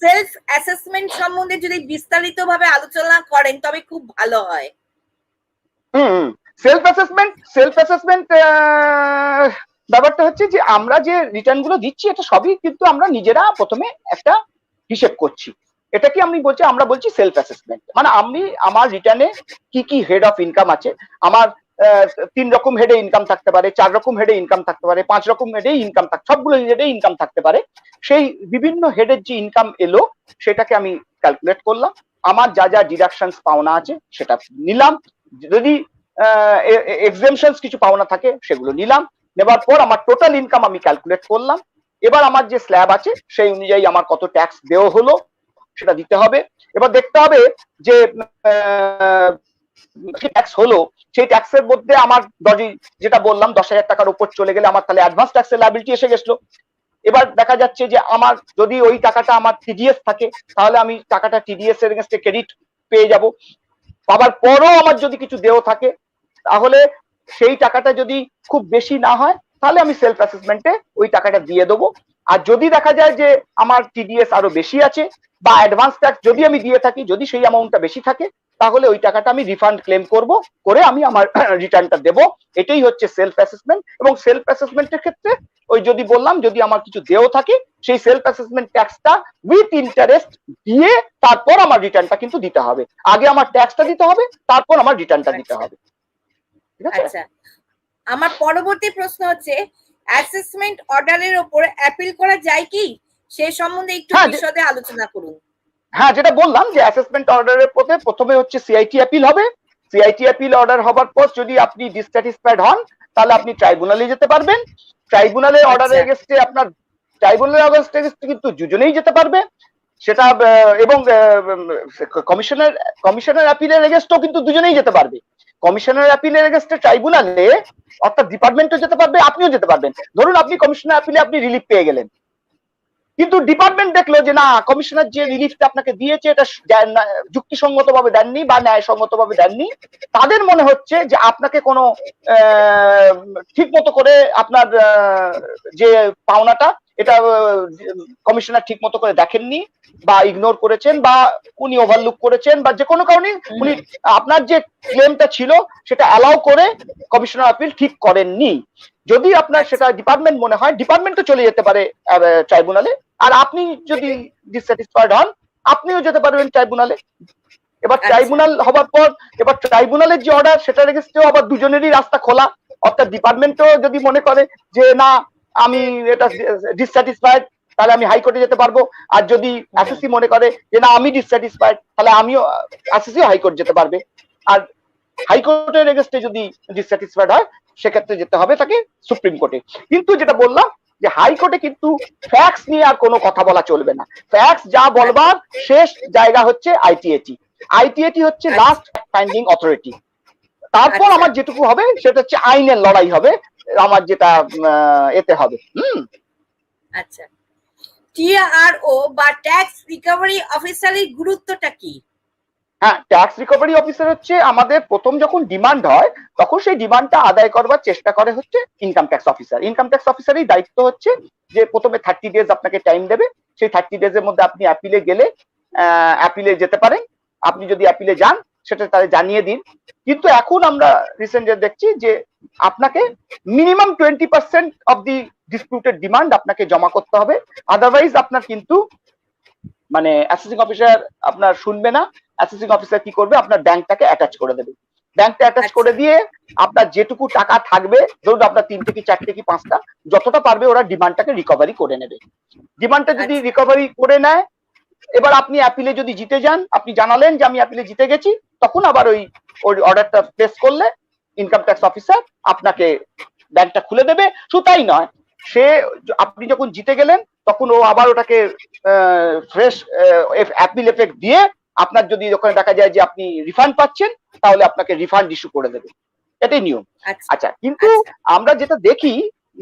সেলফ অ্যাসেসমেন্ট সম্বন্ধে যদি বিস্তারিতভাবে আলোচনা করেন তবে খুব ভালো হয়। সেলফ অ্যাসেসমেন্ট ব্যাপারটা হচ্ছে যে আমরা যে রিটার্ন গুলো দিচ্ছি এটা সবই কিন্তু আমরা নিজেরা প্রথমে একটা হিসেব করছি, এটা কি আমি বলছি, আমরা বলছি সেলফ অ্যাসেসমেন্ট। মানে আমি আমার রিটার্নে কি কি হেড অফ ইনকাম আছে, আমার 3 রকম হেডে ইনকাম থাকতে পারে, 4 রকম হেডে ইনকাম থাকতে পারে, 5 রকম হেডে ইনকাম থাকতে, সবগুলো হেডে ইনকাম থাকতে পারে। সেই বিভিন্ন হেডের যে ইনকাম এলো সেটাকে আমি ক্যালকুলেট করলাম, আমার যা যা ডিডাকশনস পাওনা আছে সেটা নিলাম, যদি এক্সেমশনস কিছু পাওনা থাকে সেগুলো নিলাম, নেবার পর আমার টোটাল ইনকাম আমি ক্যালকুলেট করলাম। এবার আমার যে স্ল্যাব আছে সেই অনুযায়ী আমার কত ট্যাক্স দেওয়া হলো সেটা দিতে হবে। এবার দেখতে হবে যে ট্যাক্স হলো সেই ট্যাক্সের মধ্যে আমার যেটা বললাম 10,000 টাকার উপর চলে গেলে আমার তাহলে অ্যাডভান্স ট্যাক্সের লায়াবিলিটি এসে গেছিল। এবার দেখা যাচ্ছে যে আমার যদি ওই টাকাটা আমার টিডিএস থাকে তাহলে আমি টাকাটা টিডিএস এর এগেইনস্টে ক্রেডিট পেয়ে যাব। পাবার পরও আমার যদি কিছু দেও থাকে তাহলে সেই টাকাটা যদি খুব বেশি না হয় তাহলে আমি সেলফ অ্যাসেসমেন্টে ওই টাকাটা দিয়ে দেবো। আর যদি দেখা যায় যে আমার টিডিএস আরো বেশি আছে বা অ্যাডভান্স ট্যাক্স যদি আমি দিয়ে থাকি, যদি সেই অ্যামাউন্টটা বেশি থাকে তাহলে ওই টাকাটা আমি রিফান্ড ক্লেম করব, করে আমি আমার রিটার্নটা দেব। এটাই হচ্ছে সেলফ অ্যাসেসমেন্ট। এবং সেলফ অ্যাসেসমেন্টের ক্ষেত্রে ওই যদি বললাম যদি আমার কিছু দেও থাকে সেই সেলফ অ্যাসেসমেন্ট ট্যাক্সটা উইথ ইন্টারেস্ট দিয়ে তারপর আমার রিটার্নটা কিন্তু দিতে হবে। আগে আমার ট্যাক্সটা দিতে হবে, তারপর আমার রিটার্নটা দিতে হবে। ঠিক আছে? আচ্ছা, আমার পরবর্তী প্রশ্ন হচ্ছে অ্যাসেসমেন্ট অর্ডারের উপর অ্যাপিল করা যায় কি, সে সম্বন্ধে একটু বিশদে আলোচনা করুন। হ্যাঁ, যেটা বললাম যে অ্যাসেসমেন্ট অর্ডারের পথে প্রথমে হচ্ছে সিআইটি অ্যাপিল হবে। সিআইটি অ্যাপিল অর্ডার হবার পর যদি আপনি ডিসস্যাটিসফাইড হন তাহলে আপনি ট্রাইব্যুনালে যেতে পারবেন। ট্রাইব্যুনালের অর্ডারের এগেইনস্টে আপনার ট্রাইব্যুনালের এগেইনস্টে কিন্তু দুজনেই যেতে পারবে সেটা, এবং কমিশনের অ্যাপিলের এগেইনস্টেও কিন্তু দুজনেই যেতে পারবে। কমিশনের অ্যাপিলের এগেইনস্টে ট্রাইব্যুনালে অর্থাৎ ডিপার্টমেন্টও যেতে পারবে, আপনিও যেতে পারবেন। ধরুন আপনি কমিশনের অ্যাপিলে আপনি রিলিফ পেয়ে গেলেন, কিন্তু ডিপার্টমেন্ট দেখলো যে না কমিশনার যে রিলিফটা আপনাকে দিয়েছে এটা যুক্তিসঙ্গত ভাবে দেননি বা ন্যায়সঙ্গত ভাবে দেননি, তাদের মনে হচ্ছে যে আপনাকে কোনো ঠিক মতো করে আপনার যে পাওনাটা এটা কমিশনার ঠিক মতো করে দেখেননি বা ইগনোর করেছেন বা উনি ওভারলুক করেছেন বা যে কোনো কারণে উনি আপনার যে ক্লেমটা ছিল সেটা অ্যালাউ করে কমিশনার আপিল ঠিক করেননি। যদি আপনার সেটা ডিপার্টমেন্ট মনে হয় ডিপার্টমেন্টও চলে যেতে পারে ট্রাইব্যুনালে, আর আপনি যদি ডিসস্যাটিসফাইড হন আপনিও যেতে পারবেন ট্রাইব্যুনালে। এবার ট্রাইব্যুনাল হবার পর এবার ট্রাইব্যুনালের যে অর্ডার সেটার এগেইনস্টেও আবার দুজনেরই রাস্তা খোলা, অর্থাৎ ডিপার্টমেন্টও যদি মনে করে যে না আমি এটা ডিসস্যাটিসফাইড তাহলে আমি হাইকোর্টে যেতে পারবো, আর যদি এসএসসি মনে করে যে না আমি ডিসস্যাটিসফাইড তাহলে আমিও এসএসসিও হাইকোর্ট যেতে পারবে। আর হাইকোর্টের এগেইনস্টে যদি ডিসস্যাটিসফাইড হয় সেক্ষেত্রে যেতে হবে তাকে সুপ্রিম কোর্টে। কিন্তু যেটা বললাম যে হাইকোর্টে কিন্তু ফ্যাক্টস নিয়ে আর কোনো কথা বলা চলবে না। ফ্যাক্টস যা বলবার শেষ জায়গা হচ্ছে আইটিএটি। আইটিএটি হচ্ছে লাস্ট ফাইন্ডিং অথরিটি। তারপর আমার যেটুকু হবে সেটা হচ্ছে আইনের লড়াই হবে, আমার যেটা এতে হবে। আচ্ছা, টিআরও বা ট্যাক্স রিকভারি অফিসারের গুরুত্বটা কি? হ্যাঁ, ট্যাক্স রিকভারি অফিসার হচ্ছে আমাদের প্রথম যখন ডিমান্ড হয় তখন সেই ডিমান্ডটা আদায় করবার চেষ্টা করে হচ্ছে income tax officer. Income tax অফিসারই দায়িত্ব হচ্ছে যে প্রথমে 30 ডেজ আপনাকে টাইম দেবে, সেই 30 ডেজের মধ্যে আপনি অ্যাপিলে গেলে অ্যাপিলে যেতে পারেন। আপনি যদি অ্যাপিলে যান সেটা তাদের জানিয়ে দিন। কিন্তু এখন আমরা রিসেন্টলি দেখছি যে আপনাকে minimum 20% of the disputed demand আপনাকে জমা করতে হবে, আদারওয়াইজ আপনার কিন্তু মানে অ্যাসেসিং অফিসার আপনার শুনবে না। অ্যাসেসিং অফিসার কি করবে, আপনার ব্যাংকটাকে অ্যাটাচ করে দেবে। ব্যাংকটা অ্যাটাচ করে দিয়ে আপনার যেটুকু টাকা থাকবে, ধরুন আপনার 3 কি 4 কি 5টা যতটা পারবে ওরা ডিমান্ডটাকে রিকভারি করে নেবে। ডিমান্ডটা যদি রিকভারি করে নেয়, এবার আপনি অ্যাপিলে যদি জিতে যান, আপনি জানালেন যে আমি অ্যাপিলে জিতে গেছি, তখন আবার ওই অর্ডারটা প্লেস করলে ইনকাম ট্যাক্স অফিসার আপনাকে ব্যাংকটা খুলে দেবে। শুধু তাই নয়, সে আপনি যখন জিতে গেলেন তখন ও আবার ওটাকে ফ্রেশ অ্যাপিল এফেক্ট দিয়ে আপনার যদি ওখানে দেখা যায় যে আপনি রিফান্ড পাচ্ছেন তাহলে আপনাকে রিফান্ড ইস্যু করে দেবে। এটাই নিয়ম। আচ্ছা, কিন্তু আমরা যেটা দেখি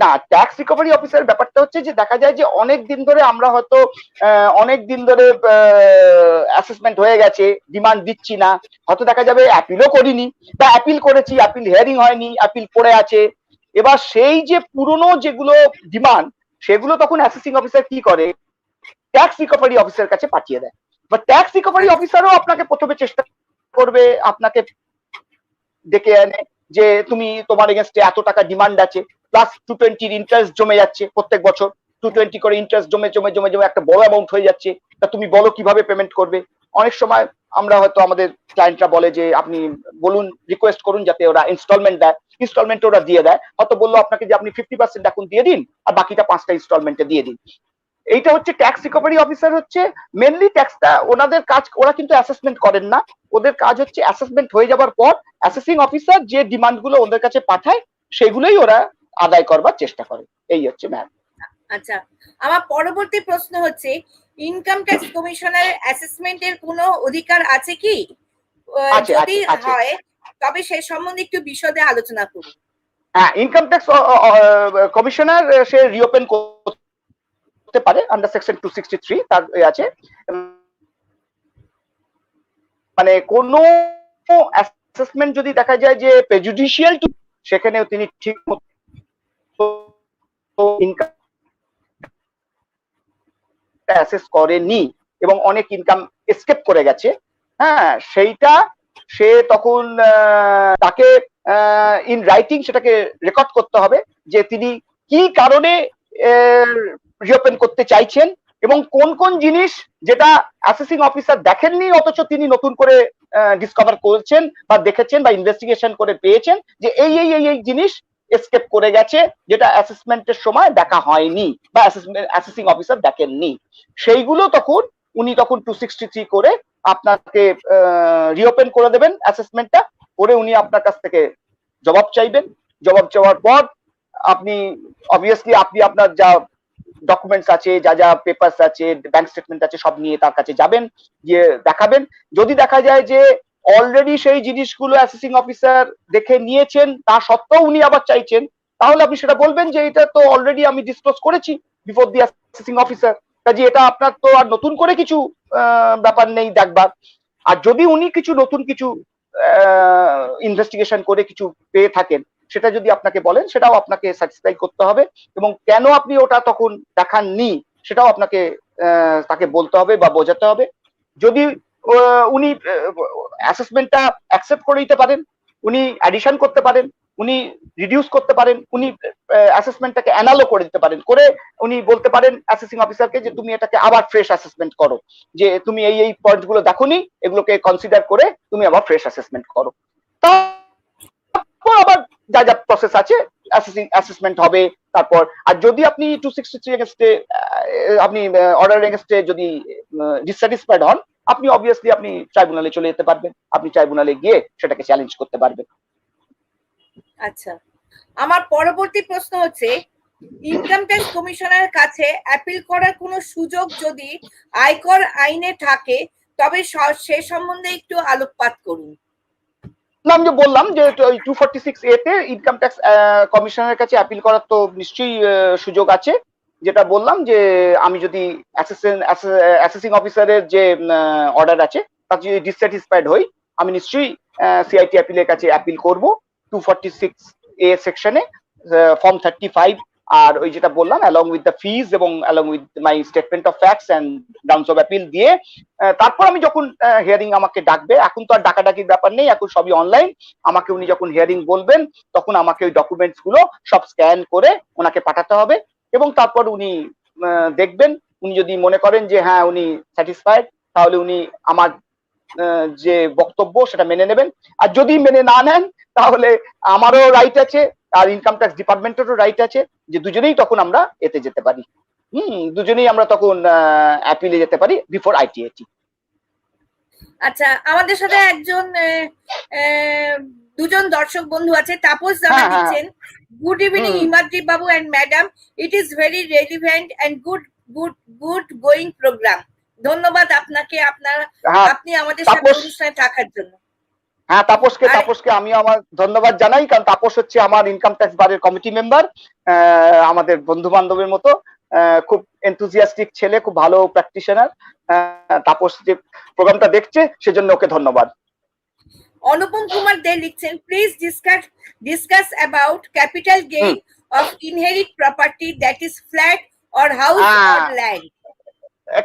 না ট্যাক্স রিকভারি অফিসারের ব্যাপারটা হচ্ছে যে দেখা যায় যে অনেক দিন ধরে আমরা হয়তো অনেক দিন ধরে অ্যাসেসমেন্ট হয়ে গেছে, ডিমান্ড দিচ্ছি না, হয়তো দেখা যাবে অ্যাপিলও করিনি বা অ্যাপিল করেছি অ্যাপিল হিয়ারিং হয়নি, অ্যাপিল পড়ে আছে। এবার সেই যে পুরনো যেগুলো ডিমান্ড সেগুলো তখন অ্যাসেসিং অফিসার কি করে, ট্যাক্স রিকভারি অফিসারের কাছে পাঠিয়ে দেয়। বা ট্যাক্স রিকভারি অফিসারও আপনাকে প্রথমে চেষ্টা করবে আপনাকে ডেকে এনে যে তুমি তোমার এগেইনস্টে এত টাকা ডিমান্ড আছে, প্লাস 220 ইন্টারেস্ট জমে যাচ্ছে প্রত্যেক বছর, 220 করে ইন্টারেস্ট জমে জমে জমে জমে একটা বড় অ্যামাউন্ট হয়ে যাচ্ছে, তা তুমি বলো কিভাবে পেমেন্ট করবে। অনেক সময় আমরা হয়তো আমাদের ক্লায়েন্টরা বলে যে আপনি বলুন, রিকোয়েস্ট করুন যাতে ওরা ইনস্টলমেন্ট দেয়, ইনস্টলমেন্ট ওরা দিয়ে দেয়। হয়তো বললো আপনাকে যে আপনি 50% এখন দিয়ে দিন আর বাকিটা 5টা ইনস্টলমেন্টে দিয়ে দিন। এইটা হচ্ছে ট্যাক্স রিকভারি অফিসার হচ্ছে মেনলি ট্যাক্সটা ওনাদের কাজ, ওরা কিন্তু অ্যাসেসমেন্ট করেন না, ওদের কাজ হচ্ছে অ্যাসেসমেন্ট হয়ে যাবার পর অ্যাসেসিং অফিসার যে ডিমান্ড গুলো ওদের কাছে পাঠায় সেগুলোই ওরা আদায় করবার চেষ্টা করে। এই হচ্ছে ম্যাম। আচ্ছা, আমার পরবর্তী প্রশ্ন হচ্ছে ইনকাম ট্যাক্স কমিশনারের অ্যাসেসমেন্টের কোনো অধিকার আছে কি? যদি হয় তবে সে সম্বন্ধে একটু বিশদে আলোচনা করুন। হ্যাঁ, ইনকাম ট্যাক্স কমিশনার সে রিওপেন করতে পারে আন্ডার সেকশন 263 তার আছে, মানে কোনো অ্যাসেসমেন্ট যদি দেখা যায় যে প্রেজুডিশিয়াল টু, সেখানেও তিনি ঠিক মতো ইনকাম অ্যাসেস করেনি এবং অনেক ইনকাম এসকেপ করে গেছে, হ্যাঁ, সেইটা সে তখন তাকে ইন রাইটিং সেটাকে রেকর্ড করতে হবে যে তিনি কি কারণে রিওপেন করতে চাইছেন এবং কোন কোন জিনিস যেটা অ্যাসেসিং অফিসার দেখেননি অথচ তিনি নতুন করে ডিসকভার করেছেন বা দেখেছেন বা ইনভেস্টিগেশন করে পেয়েছেন যে এই এই এই এই জিনিস এসকেপ করে গেছে যেটা অ্যাসেসমেন্টের সময় দেখা হয়নি বা অ্যাসেসিং অফিসার দেখেননি, সেইগুলো তখন উনি তখন 263 করে আপনাকে রিওপেন করে দেবেন অ্যাসেসমেন্টটা করে, উনি আপনার কাছ থেকে জবাব চাইবেন। জবাব চাওয়ার পর আপনি অবভিয়াসলি আপনি আপনার যা ডকুমেন্টস আছে, যা যা পেপারস আছে, ব্যাংক স্টেটমেন্ট আছে, সব নিয়ে তার কাছে যাবেন, গিয়ে দেখাবেন। যদি দেখা যায় যে অলরেডি সেই জিনিসগুলো অ্যাসেসিং অফিসার দেখে নিয়েছেন তা সত্ত্বেও উনি আবার চাইছেন, তাহলে আপনি সেটা বলবেন যে এটা তো অলরেডি আমি ডিসক্লোজ করেছি বিফোর দি অ্যাসেসিং অফিসার, কাজে এটা আপনার তো আর নতুন করে কিছু ব্যাপার নেই দেখবার। আর যদি উনি কিছু নতুন কিছু ইনভেস্টিগেশন করে কিছু পেয়ে থাকেন সেটা যদি আপনাকে বলেন, সেটাও আপনাকে স্যাটিসফাই করতে হবে এবং কেন আপনি ওটা তখন দেখাননি সেটাও আপনাকে তাকে বলতে হবে বা বোঝাতে হবে। যদি উনি অ্যাসেসমেন্টটা অ্যাকসেপ্ট করে দিতে পারেন, উনি অ্যাডিশন করতে পারেন, উনি রিডিউস করতে পারেন, উনি অ্যাসেসমেন্টটাকে অ্যানালো করে দিতে পারেন, করে উনি বলতে পারেন অ্যাসেসিং অফিসারকে যে তুমি এটাকে আবার ফ্রেশ অ্যাসেসমেন্ট করো, যে তুমি এই এই পয়েন্টগুলো দেখোনি, এগুলোকে কনসিডার করে তুমি আবার ফ্রেশ অ্যাসেসমেন্ট করো। তারপর আবার যা যা প্রসেস আছে অ্যাসেসমেন্ট হবে। তারপর আর যদি আপনি 263 এগেইনস্টে আপনি অর্ডার এগেইনস্টে যদি ডিসস্যাটিসফাইড হন, আপনি অবভিয়াসলি আপনি ট্রাইব্যুনালে চলে যেতে পারবেন, আপনি ট্রাইব্যুনালে গিয়ে সেটাকে চ্যালেঞ্জ করতে পারবেন। আচ্ছা, আমার পরবর্তী প্রশ্ন হচ্ছে, ইনকাম ট্যাক্স কমিশনারের কাছে অ্যাপিল করার কোনো সুযোগ যদি আয়কর আইনে থাকে তবে সে সম্বন্ধে একটু আলোকপাত করুন। আমি যে বললাম যে 246A তে ইনকাম ট্যাক্স কমিশনারের কাছে অ্যাপিল করার তো নিশ্চয়ই সুযোগ আছে। যেটা বললাম যে আমি যদি অ্যাসেসিং অফিসারের যে অর্ডার আছে তার যদি ডিসস্যাটিসফাইড হই, আমি নিশ্চয়ই সিআইটি অ্যাপিলের কাছে অ্যাপিল করব 246A সেকশনে ফর্ম 35 আর ওই যেটা বললাম অ্যালং উইথ দ্য ফিজ এবং along with my statement of facts and grounds of appeal দিয়ে তারপর আমি যখন হিয়ারিং আমাকে ডাকবে, এখন তো আর ডাকাডাকির ব্যাপার নেই, এখন সবই অনলাইন, আমাকে উনি যখন হিয়ারিং বলবেন তখন আমাকে ওই ডকুমেন্টস গুলো সব স্ক্যান করে ওনাকে পাঠাতে হবে এবং তারপর উনি দেখবেন, উনি যদি মনে করেন যে হ্যাঁ উনি স্যাটিসফাইড তাহলে উনি আমার যে বক্তব্য সেটা মেনে নেবেন, আর যদি মেনে না নেন তাহলে আমারও রাইট আছে আর ইনকাম ট্যাক্স ডিপার্টমেন্টেরও রাইট আছে যে দুজনেই তখন আমরা এতে যেতে পারি, দুজনেই আমরা তখন অ্যাপিলে যেতে পারি বিফোর আইটিএটি। আচ্ছা, আমাদের সাথে একজন দুজন দর্শক বন্ধু আছে, তাপস জানা দিচ্ছেন, good evening Himadri babu and madam, it is very relevant and good going programme. ধন্যবাদ আপনাকে, আপনি আমাদের সাথে অনুষ্ঠানে থাকার জন্য। হ্যাঁ, তাপসকে আমি আমার ধন্যবাদ জানাই, কারণ তাপস হচ্ছে আমার ইনকাম ট্যাক্স বারের কমিটি মেম্বার, আমাদের বন্ধু বান্ধবের মতো, খুব এনথুজিয়াস্টিক ছেলে, খুব ভালো প্র্যাকটিশনার। তাপস যে প্রোগ্রামটা দেখছে সেজন্য ওকে ধন্যবাদ। অনুপম কুমার দে লিখছেন, please discuss about capital gain of inherit property that is flat or house or land.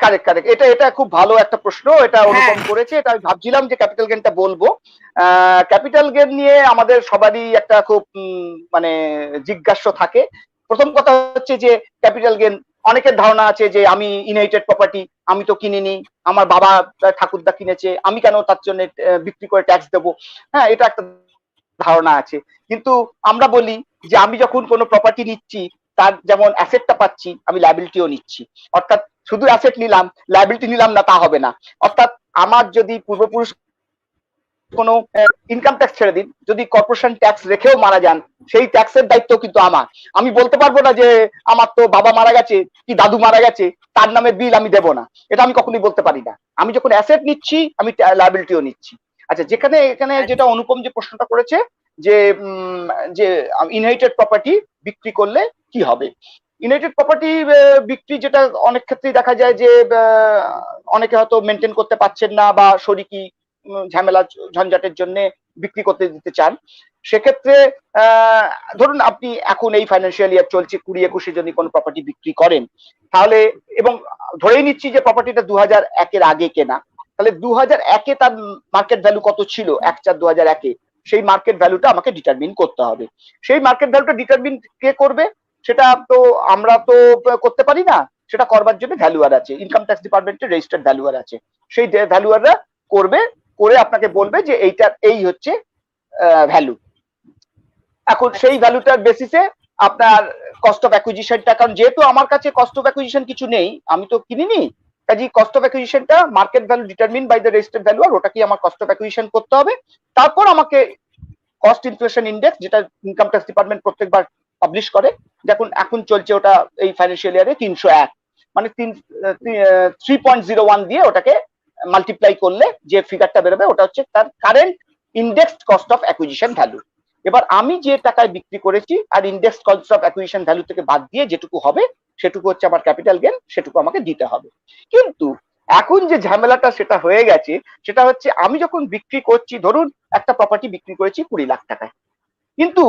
Correct, এটা খুব ভালো একটা প্রশ্ন, এটা অনুপম করেছে, এটা আমি ভাবছিলাম যে ক্যাপিটাল গেইনটা বলবো। ক্যাপিটাল গেইন নিয়ে আমাদের সবারই একটা খুব মানে জিজ্ঞাসা থাকে। প্রথম কথা হচ্ছে যে ক্যাপিটাল গেইন অনেকের ধারণা আছে যে আমি ইনহেরিটেড প্রপার্টি, আমি তো কিনিনি, আমার বাবা ঠাকুরদা কিনেছে, আমি কেন তার জন্য বিক্রি করে ট্যাক্স দেবো, হ্যাঁ, এটা একটা ধারণা আছে। কিন্তু আমরা বলি যে আমি যখন কোনো প্রপার্টি নিচ্ছি তার যেমন অ্যাসেটটা পাচ্ছি, আমি লায়াবিলিটিও নিচ্ছি, অর্থাৎ শুধু অ্যাসেট নিলাম লায়াবিলিটি নিলাম না তা হবে না। অর্থাৎ আমার যদি পূর্বপুরুষ কোনো ইনকাম ট্যাক্স ছেড়ে দিন, যদি কর্পোরেশন ট্যাক্স রেখেও মারা যান, সেই ট্যাক্সের দায়িত্ব কিন্তু আমার। আমি বলতে পারবো না যে আমার তো বাবা মারা গেছে কি দাদু মারা গেছে, তার নামে বিল আমি দেবো না, এটা আমি কখনোই বলতে পারি না। আমি যখন অ্যাসেট নিচ্ছি আমি লায়াবিলিটিও নিচ্ছি। আচ্ছা, এখানে যেটা অনুপম যে প্রশ্নটা করেছে যে যে ইনহেরিটেড প্রপার্টি বিক্রি করলে কি হবে। ইনহেরিটেড প্রপার্টি বিক্রি যেটা অনেক ক্ষেত্রেই দেখা যায় যে অনেকে হয়তো মেনটেন করতে পারছেন না বা শরিকি ঝামেলা ঝঞ্ঝাটের জন্য বিক্রি করতে দিতে চান। সেক্ষেত্রে ধরুন আপনি এখন এই ফাইন্যান্সিয়াল ইয়ার চলছে 20-21 যদি কোনো প্রপার্টি বিক্রি করেন, তাহলে এবং ধরেই নিচ্ছি যে প্রপার্টিটা 2001-এর আগে কেনা, তাহলে 2001-এ তার মার্কেট ভ্যালু কত ছিল 1/4/2001-এ, সেই মার্কেট ভ্যালুটা আমাকে ডিটারমিন করতে হবে। সেই মার্কেট ভ্যালুটা ডিটারমিন কে করবে? সেটা তো আমরা তো করতে পারি না, সেটা করবার জন্য ভ্যালুয়ার আছে, ইনকাম ট্যাক্স ডিপার্টমেন্টের রেজিস্টার্ড ভ্যালুয়ার আছে। সেই ভ্যালুয়াররা করবে, করে আপনাকে বলবে যে এইটার এই হচ্ছে ভ্যালু। এখন সেই ভ্যালুটার বেসিসে আপনার কস্ট অফ অ্যাকুইজিশনটা, কারণ যেহেতু আমার কাছে কস্ট অফ অ্যাকুইজিশন কিছু নেই, আমি তো কিনিনি, কাজে কস্ট অফ অ্যাকুইজিশনটা market value determine by the registered value, আর ওটা কি আমার কস্ট অফ অ্যাকুইজিশন করতে হবে। তারপর আমাকে কস্ট ইনফ্লেশন ইন্ডেক্স, যেটা ইনকাম ট্যাক্স ডিপার্টমেন্ট প্রত্যেকবার পাবলিশ করে, দেখুন এখন চলছে ওটা এই ফাইন্যান্সিয়াল ইয়ারে 301, মানে 3.01 দিয়ে ওটাকে মাল্টিপ্লাই করলে যে ফিগারটা বেরোবে ওটা হচ্ছে তার current indexed cost of acquisition value. এবার আমি যে টাকায় বিক্রি করেছি আর index cost of acquisition value থেকে বাদ দিয়ে যেটুকু হবে সেটুকু হচ্ছে আমার ক্যাপিটাল গেন, সেটুকু আমাকে দিতে হবে। কিন্তু এখন যে ঝামেলাটা সেটা হয়ে গেছে, সেটা হচ্ছে আমি যখন বিক্রি করছি, ধরুন একটা প্রপার্টি বিক্রি করেছি 20 লাখ টাকায়, কিন্তু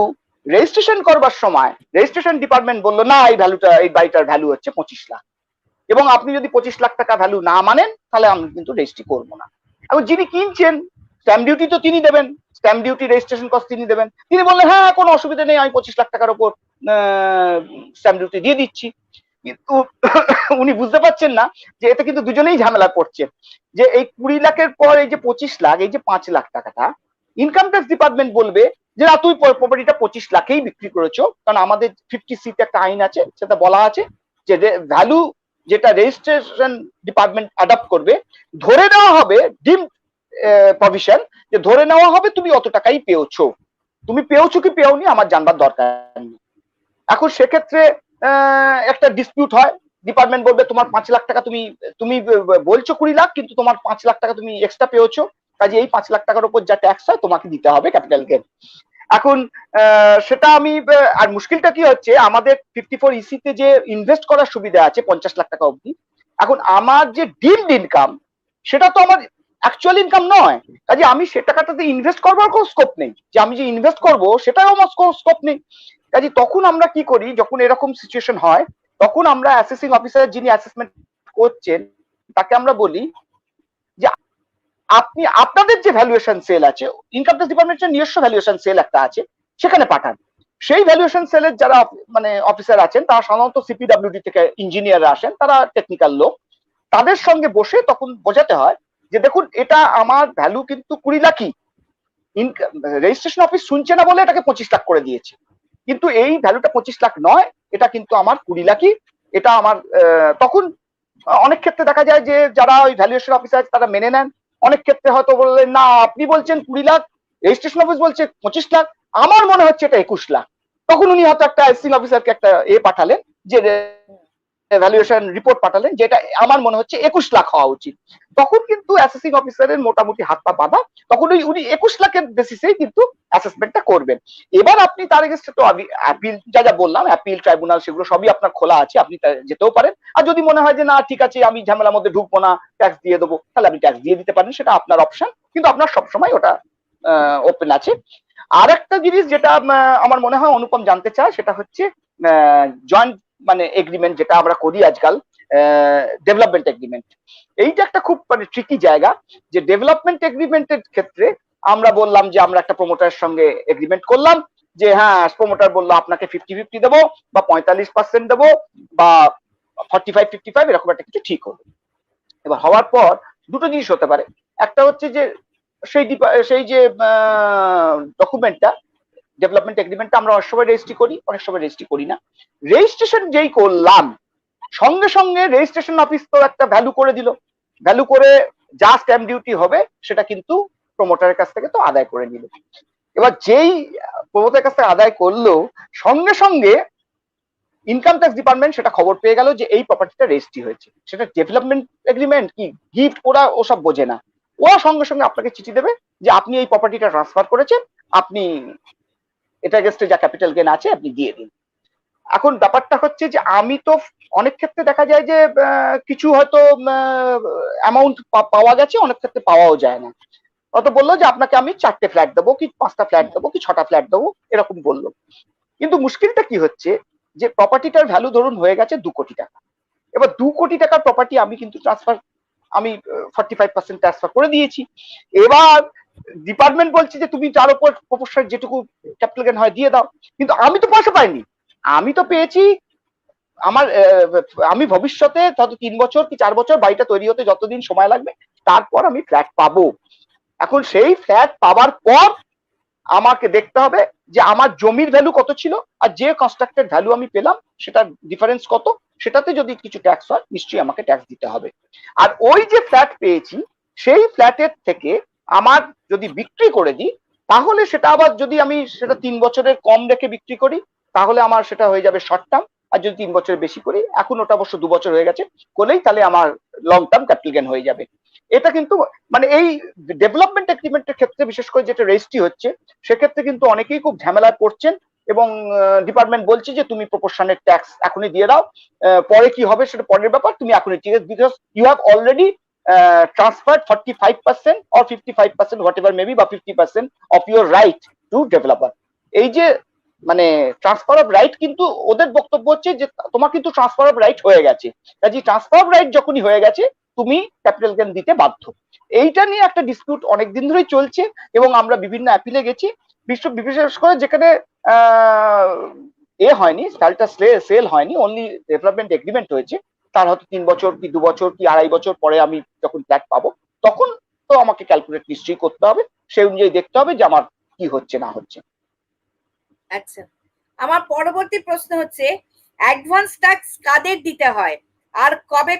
রেজিস্ট্রেশন করবার সময় রেজিস্ট্রেশন ডিপার্টমেন্ট বললো না এই ভ্যালুটা, এই বাড়িটার ভ্যালু হচ্ছে 25 লাখ, এবং আপনি যদি 25 লাখ টাকা ভ্যালু না মানেন তাহলে আমি কিন্তু রেজিস্ট্রি করবো না। এখন যিনি কিনছেন স্ট্যাম্প ডিউটি তো তিনি দেবেন, স্ট্যাম্প ডিউটি রেজিস্ট্রেশন কস্ট তিনি দেবেন, তিনি বললেন হ্যাঁ কোনো অসুবিধা নেই, আমি 25 লাখ টাকার উপর স্ট্যাম্প ডিউটি দিয়ে দিচ্ছি। কিন্তু উনি বুঝতে পারছেন না যে এতে কিন্তু দুজনেই ঝামেলা পড়ছে, যে এই 20 লাখের পর এই যে 25 লাখ, এই যে 5 লাখ টাকাটা ইনকাম ট্যাক্স ডিপার্টমেন্ট বলবে যে না তুই প্রপার্টিটা 25 লাখেই বিক্রি করেছো, কারণ আমাদের 50C একটা আইন আছে, সেটা বলা আছে যে ভ্যালু যেটা রেজিস্ট্রেশন ডিপার্টমেন্ট অ্যাডপ্ট করবে, ধরে নেওয়া হবে ডিম প্রভিশন, যে ধরে নেওয়া হবে তুমি অত টাকাই পেয়েছো, তুমি পেয়েছো কি পেওনি আমার জানবার দরকার নেই। এখন সেক্ষেত্রে একটা ডিসপিউট হয়, ডিপার্টমেন্ট বলবে তোমার 5 লাখ টাকা তুমি তুমি বলছো 20 লাখ, কিন্তু তোমার 5 লাখ টাকা তুমি এক্সট্রা পেয়েছো, কাজে এই 5 লাখ টাকার উপর যা ট্যাক্স হয় তোমাকে দিতে হবে ক্যাপিটাল গেন। এখন সেটা আমি, আর মুশকিলটা কি হচ্ছে আমাদের 54EC তে যে ইনভেস্ট করার সুবিধা আছে 50 লাখ টাকা অবধি, এখন আমার যে ডিমড ইনকাম সেটা তো আমার অ্যাকচুয়াল ইনকাম নয়, কাজে আমি সে টাকাটাতে ইনভেস্ট করবার কোনো স্কোপ নেই, যে আমি যে ইনভেস্ট করবো সেটাও আমার স্কোপ নেই। কাজে তখন আমরা কি করি, যখন এরকম সিচুয়েশন হয় তখন আমরা অ্যাসেসিং অফিসার যিনি অ্যাসেসমেন্ট করছেন তাকে আমরা বলি যে আপনি আপনাদের যে ভ্যালুয়েশন সেল আছে, ইনকাম ট্যাক্স ডিপার্টমেন্টের নিজস্ব ভ্যালুয়েশন সেল একটা আছে, সেখানে পাঠান। সেই ভ্যালুয়েশন সেলের যারা মানে অফিসার আছেন তারা সাধারণত সিপিডব্লিউডি থেকে ইঞ্জিনিয়াররা আসেন, তারা টেকনিক্যাল লোক, তাদের সঙ্গে বসে তখন বোঝাতে হয় যে দেখুন এটা আমার ভ্যালু কিন্তু 20 লাখই, রেজিস্ট্রেশন অফিস শুনছে না বলে এটাকে 25 লাখ করে দিয়েছে, কিন্তু এই ভ্যালুটা 25 লাখ নয়, এটা কিন্তু আমার 20 লাখই। এটা আমার তখন অনেক ক্ষেত্রে দেখা যায় যে যারা ওই ভ্যালুয়েশন অফিসার তারা মেনে নেন, অনেক ক্ষেত্রে হয়তো বললেন না আপনি বলছেন 20 লাখ, রেজিস্ট্রেশন অফিস বলছে 25 লাখ, আমার মনে হচ্ছে এটা 21 লাখ। তখন উনি হয়তো একটা অ্যাসেসিং অফিসারকে একটা পাঠালেন, যে ভ্যালুয়েশন রিপোর্ট পাঠালেন যেটা আমার মনে হচ্ছে 21 লাখ হওয়া উচিত। তখন কিন্তু অ্যাসেসিং অফিসারের মোটামুটি হাত পা বাঁধা, তখন উনি 21 লাখের বেসিসেই কিন্তু অ্যাসেসমেন্টটা করবেন। এবার আপনি তার এগেইনস্টে তো অ্যাপিল যা বললাম, অ্যাপিল ট্রাইব্যুনাল সেগুলো সবই আপনার খোলা আছে, আপনি যেতেও পারেন। আর যদি মনে হয় যে না ঠিক আছে আমি ঝামেলার মধ্যে ঢুকবো না, ট্যাক্স দিয়ে দেবো, তাহলে আপনি ট্যাক্স দিয়ে দিতে পারেন, সেটা আপনার অপশন, কিন্তু আপনার সবসময় ওটা ওপেন আছে। আর একটা জিনিস যেটা আমার মনে হয় অনুপম জানতে চায়, সেটা হচ্ছে জয়েন্ট মানে এগ্রিমেন্ট যেটা আমরা করি আজকাল, ডেভেলপমেন্ট এগ্রিমেন্ট। এইটা একটা খুব মানে ট্রিকি জায়গা, যে ডেভেলপমেন্ট এগ্রিমেন্টের ক্ষেত্রে আমরা বললাম যে আমরা একটা প্রমোটারের সঙ্গে এগ্রিমেন্ট করলাম যে হ্যাঁ প্রমোটার বললো আপনাকে 50-50 দেবো বা 45% দেবো বা 45-55 এরকম একটা কিছু ঠিক হলো। এবার হওয়ার পর দুটো জিনিস হতে পারে, একটা হচ্ছে যে সেই যে ডকুমেন্টটা ডেভেলপমেন্ট এগ্রিমেন্টটা আমরা অনেক সময় রেজিস্ট্রি করি, অনেক সময় রেজিস্ট্রি করি না। রেজিস্ট্রেশন যেই করলাম সঙ্গে সঙ্গে রেজিস্ট্রেশন অফিস তো একটা ভ্যালু করে দিল, ভ্যালু করে যা স্ট্যাম্প ডিউটি হবে সেটা কিন্তু প্রমোটারের কাছ থেকে তো আদায় করে নিল। এবার যেই প্রমোটারের কাছ থেকে আদায় করলো সঙ্গে সঙ্গে ইনকাম ট্যাক্স ডিপার্টমেন্ট সেটা খবর পেয়ে গেল যে এই প্রপার্টিটা রেজিস্ট্রি হয়েছে। সেটা ডেভেলপমেন্ট এগ্রিমেন্ট কি গিফট, ওরা ওসব বোঝে না, ওরা সঙ্গে সঙ্গে আপনাকে চিঠি দেবে যে আপনি এই প্রপার্টিটা ট্রান্সফার করেছেন, আপনি এটা এগেইনস্টে যা ক্যাপিটাল গেইন আছে আপনি দিয়ে দিন। এখন ব্যাপারটা হচ্ছে যে আমি তো অনেক ক্ষেত্রে দেখা যায় যে কিছু হয়তো অ্যামাউন্ট পাওয়া গেছে, অনেক ক্ষেত্রে পাওয়াও যায় না। হয়তো বললো যে আপনাকে আমি 4টে ফ্ল্যাট দেবো কি 5টা ফ্ল্যাট দেবো কি 6টা ফ্ল্যাট দেবো, এরকম বললো। কিন্তু মুশকিলটা কি হচ্ছে যে প্রপার্টিটার ভ্যালু ধরুন হয়ে গেছে 2 কোটি টাকা। এবার 2 কোটি টাকার প্রপার্টি আমি কিন্তু আমি 45% ট্রান্সফার করে দিয়েছি। এবার ডিপার্টমেন্ট বলছে যে তুমি তার উপর প্রপোর্শনাল যেটুকু ক্যাপিটাল গেইন হয় দিয়ে দাও, কিন্তু আমি তো পয়সা পাইনি, আমি তো পেয়েছি আমার আমি ভবিষ্যতে হয়তো 3 বছর কি 4 বছর বাড়িটা তৈরি হতে যতদিন সময় লাগবে তারপর আমি ফ্ল্যাট পাবো। এখন সেই ফ্ল্যাট পাওয়ার পর আমাকে দেখতে হবে যে আমার জমির ভ্যালু কত ছিল আর যে কনস্ট্রাক্টেড ভ্যালু আমি পেলাম সেটার ডিফারেন্স কত, সেটাতে যদি কিছু ট্যাক্স হয় নিশ্চয়ই আমাকে ট্যাক্স দিতে হবে। আর ওই যে ফ্ল্যাট পেয়েছি সেই ফ্ল্যাটের থেকে আমার যদি বিক্রি করে দিই তাহলে সেটা আবার যদি আমি সেটা 3 বছরের কম রেখে বিক্রি করি তাহলে আমার সেটা হয়ে যাবে শর্ট টার্ম, আর যদি 3 বছরের বেশি করি, এখন ওটা অবশ্য 2 বছর হয়ে গেছে করলেই তাহলে আমার লং টার্ম ক্যাপিটাল গেইন হয়ে যাবে। এটা কিন্তু মানে এই ডেভেলপমেন্ট এগ্রিমেন্টের ক্ষেত্রে বিশেষ করে যেটা রেজিস্ট্রি হচ্ছে সেক্ষেত্রে কিন্তু অনেকেই খুব ঝামেলায় পড়ছেন এবং ডিপার্টমেন্ট বলছে যে তুমি প্রপোর্শনের ট্যাক্স এখনই দিয়ে দাও, পরে কি হবে সেটা পরের ব্যাপার, তুমি এখনই ঠিক আছে, because you have already transferred 45% or 55% whatever maybe বা 50% of your right to developer। এই যে মানে ট্রান্সফার অফ রাইট কিন্তু ওদের বক্তব্য হচ্ছে যে তোমার কিন্তু ট্রান্সফার অফ রাইট হয়ে গেছে, কাজে ট্রান্সফার অফ রাইট যখনই হয়ে গেছে তুমি ক্যাপিটাল গেইন দিতে বাধ্য। এইটা নিয়ে একটা ডিসপিউট অনেকদিন ধরেই চলছে এবং আমরা বিভিন্ন অ্যাপিলে গেছি, বিশেষ করে যেখানে হয়নি ফ্ল্যাটটা সেল হয়নি, অনলি ডেভেলপমেন্ট এগ্রিমেন্ট হয়েছে, তার হয়তো 3 বছর কি 2 বছর কি 2.5 বছর পরে আমি যখন ফ্ল্যাট পাবো তখন তো আমাকে ক্যালকুলেট নিশ্চয়ই করতে হবে, সেই অনুযায়ী দেখতে হবে যে আমার কি হচ্ছে না হচ্ছে। আচ্ছা, আমার পরবর্তী প্রশ্ন হচ্ছে অ্যাডভান্স ট্যাক্স কাদের দিতে হয় আর কবে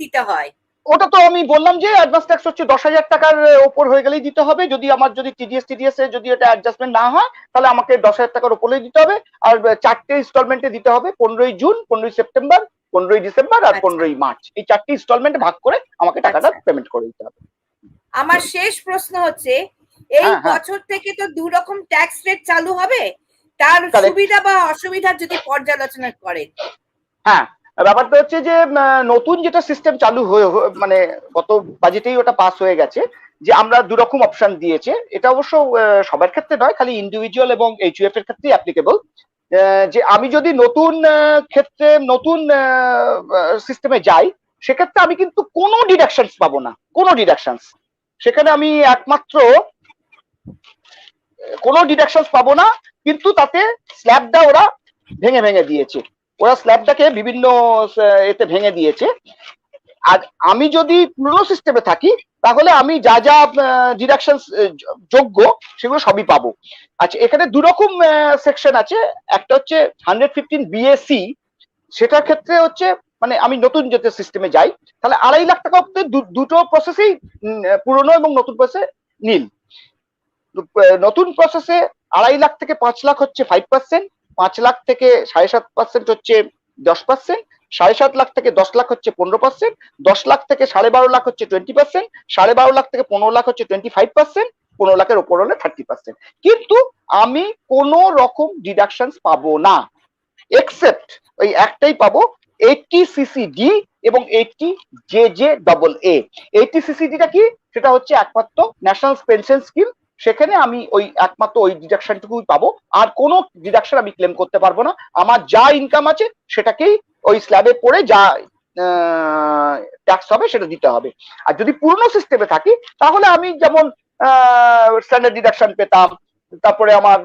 দিতে হয়? ওটা তো আমি বললাম যে অ্যাডভান্স ট্যাক্স হচ্ছে 10,000 টাকার ওপর হয়ে গেলেই দিতে হবে, যদি আমার যদি টিডিএস এ যদি এটা অ্যাডজাস্টমেন্ট না হয় তাহলে আমাকে 10,000 টাকার ওপরেই দিতে হবে, আর 4টে ইনস্টলমেন্টে দিতে হবে, 15ই জুন, 15ই সেপ্টেম্বর, 15ই ডিসেম্বর আর 15ই মার্চ, এই 4টে ইনস্টলমেন্টে ভাগ করে আমাকে টাকাটা পেমেন্ট করে দিতে হবে। আমার শেষ প্রশ্ন হচ্ছে এই বছর থেকে তো 2 রকম ট্যাক্স রেট চালু হবে, তার সুবিধা বা অসুবিধা যদি পর্যালোচনা করেন। হ্যাঁ, ব্যাপারটা হচ্ছে যে নতুন যেটা সিস্টেম চালু হয়ে মানে গত বাজেটেই ওটা পাস হয়ে গেছে যে আমরা 2 রকম অপশন দিয়েছে, এটা অবশ্য সবার ক্ষেত্রে নয়, খালি ইন্ডিভিজুয়াল এবং এইচইউএফ এর ক্ষেত্রেই অ্যাপ্লিকেবল, যে আমি যদি নতুন ক্ষেত্রে নতুন সিস্টেমে যাই সেক্ষেত্রে আমি কিন্তু কোনো ডিডাকশনস পাবো না, কোনো ডিডাকশনস, সেখানে আমি একমাত্র কোনো ডিডাকশনস পাবো না, কিন্তু তাতে স্ল্যাবটা ওরা ভেঙে দিয়েছে, ওরা স্ল্যাবটাকে বিভিন্ন এতে ভেঙে দিয়েছে। আর আমি যদি পুরনো সিস্টেমে থাকি তাহলে আমি যা যা ডিডাকশন যোগ্য সেগুলো সবই পাবো। আচ্ছা, এখানে 2 রকম সেকশন আছে, একটা হচ্ছে 115 বিএসি, সেটার ক্ষেত্রে হচ্ছে মানে আমি নতুন যেতে সিস্টেমে যাই তাহলে 2.5 লাখ টাকা দুটো প্রসেসেই পুরনো এবং নতুন প্রসেসে নীল। নতুন প্রসেসে 2.5 লাখ থেকে 5 লাখ হচ্ছে 5%, 5 লাখ থেকে 7.5% হচ্ছে 10%, 7.5 লাখ থেকে 10 লাখ হচ্ছে 15%, 10 লাখ থেকে 12.5 লাখ হচ্ছে 20%, 12.5 লাখ থেকে 15 লাখ হচ্ছে 25%, 15 লাখের উপর হলে 30%। কিন্তু আমি কোনো রকম ডিডাকশন পাবো না, এক্সেপ্ট ওই একটাই পাবো 80 সিসিডি এবং 80 JJAA। 80 সিসিডিটা কি, সেটা হচ্ছে একমাত্র ন্যাশনাল পেনশন স্কিম, সেখানে আমি ওই একমাত্র ওই ডিডাকশনটুকুই পাবো, আর কোনো ডিডাকশন আমি ক্লেম করতে পারবো না, আমার যা ইনকাম আছে সেটাকেই ওই স্ল্যাবে পড়ে যা ট্যাক্স হবে সেটা দিতে হবে। আর যদি পুরনো সিস্টেমে থাকি তাহলে আমি যেমন স্ট্যান্ডার্ড ডিডাকশন পেতাম, তারপরে আমার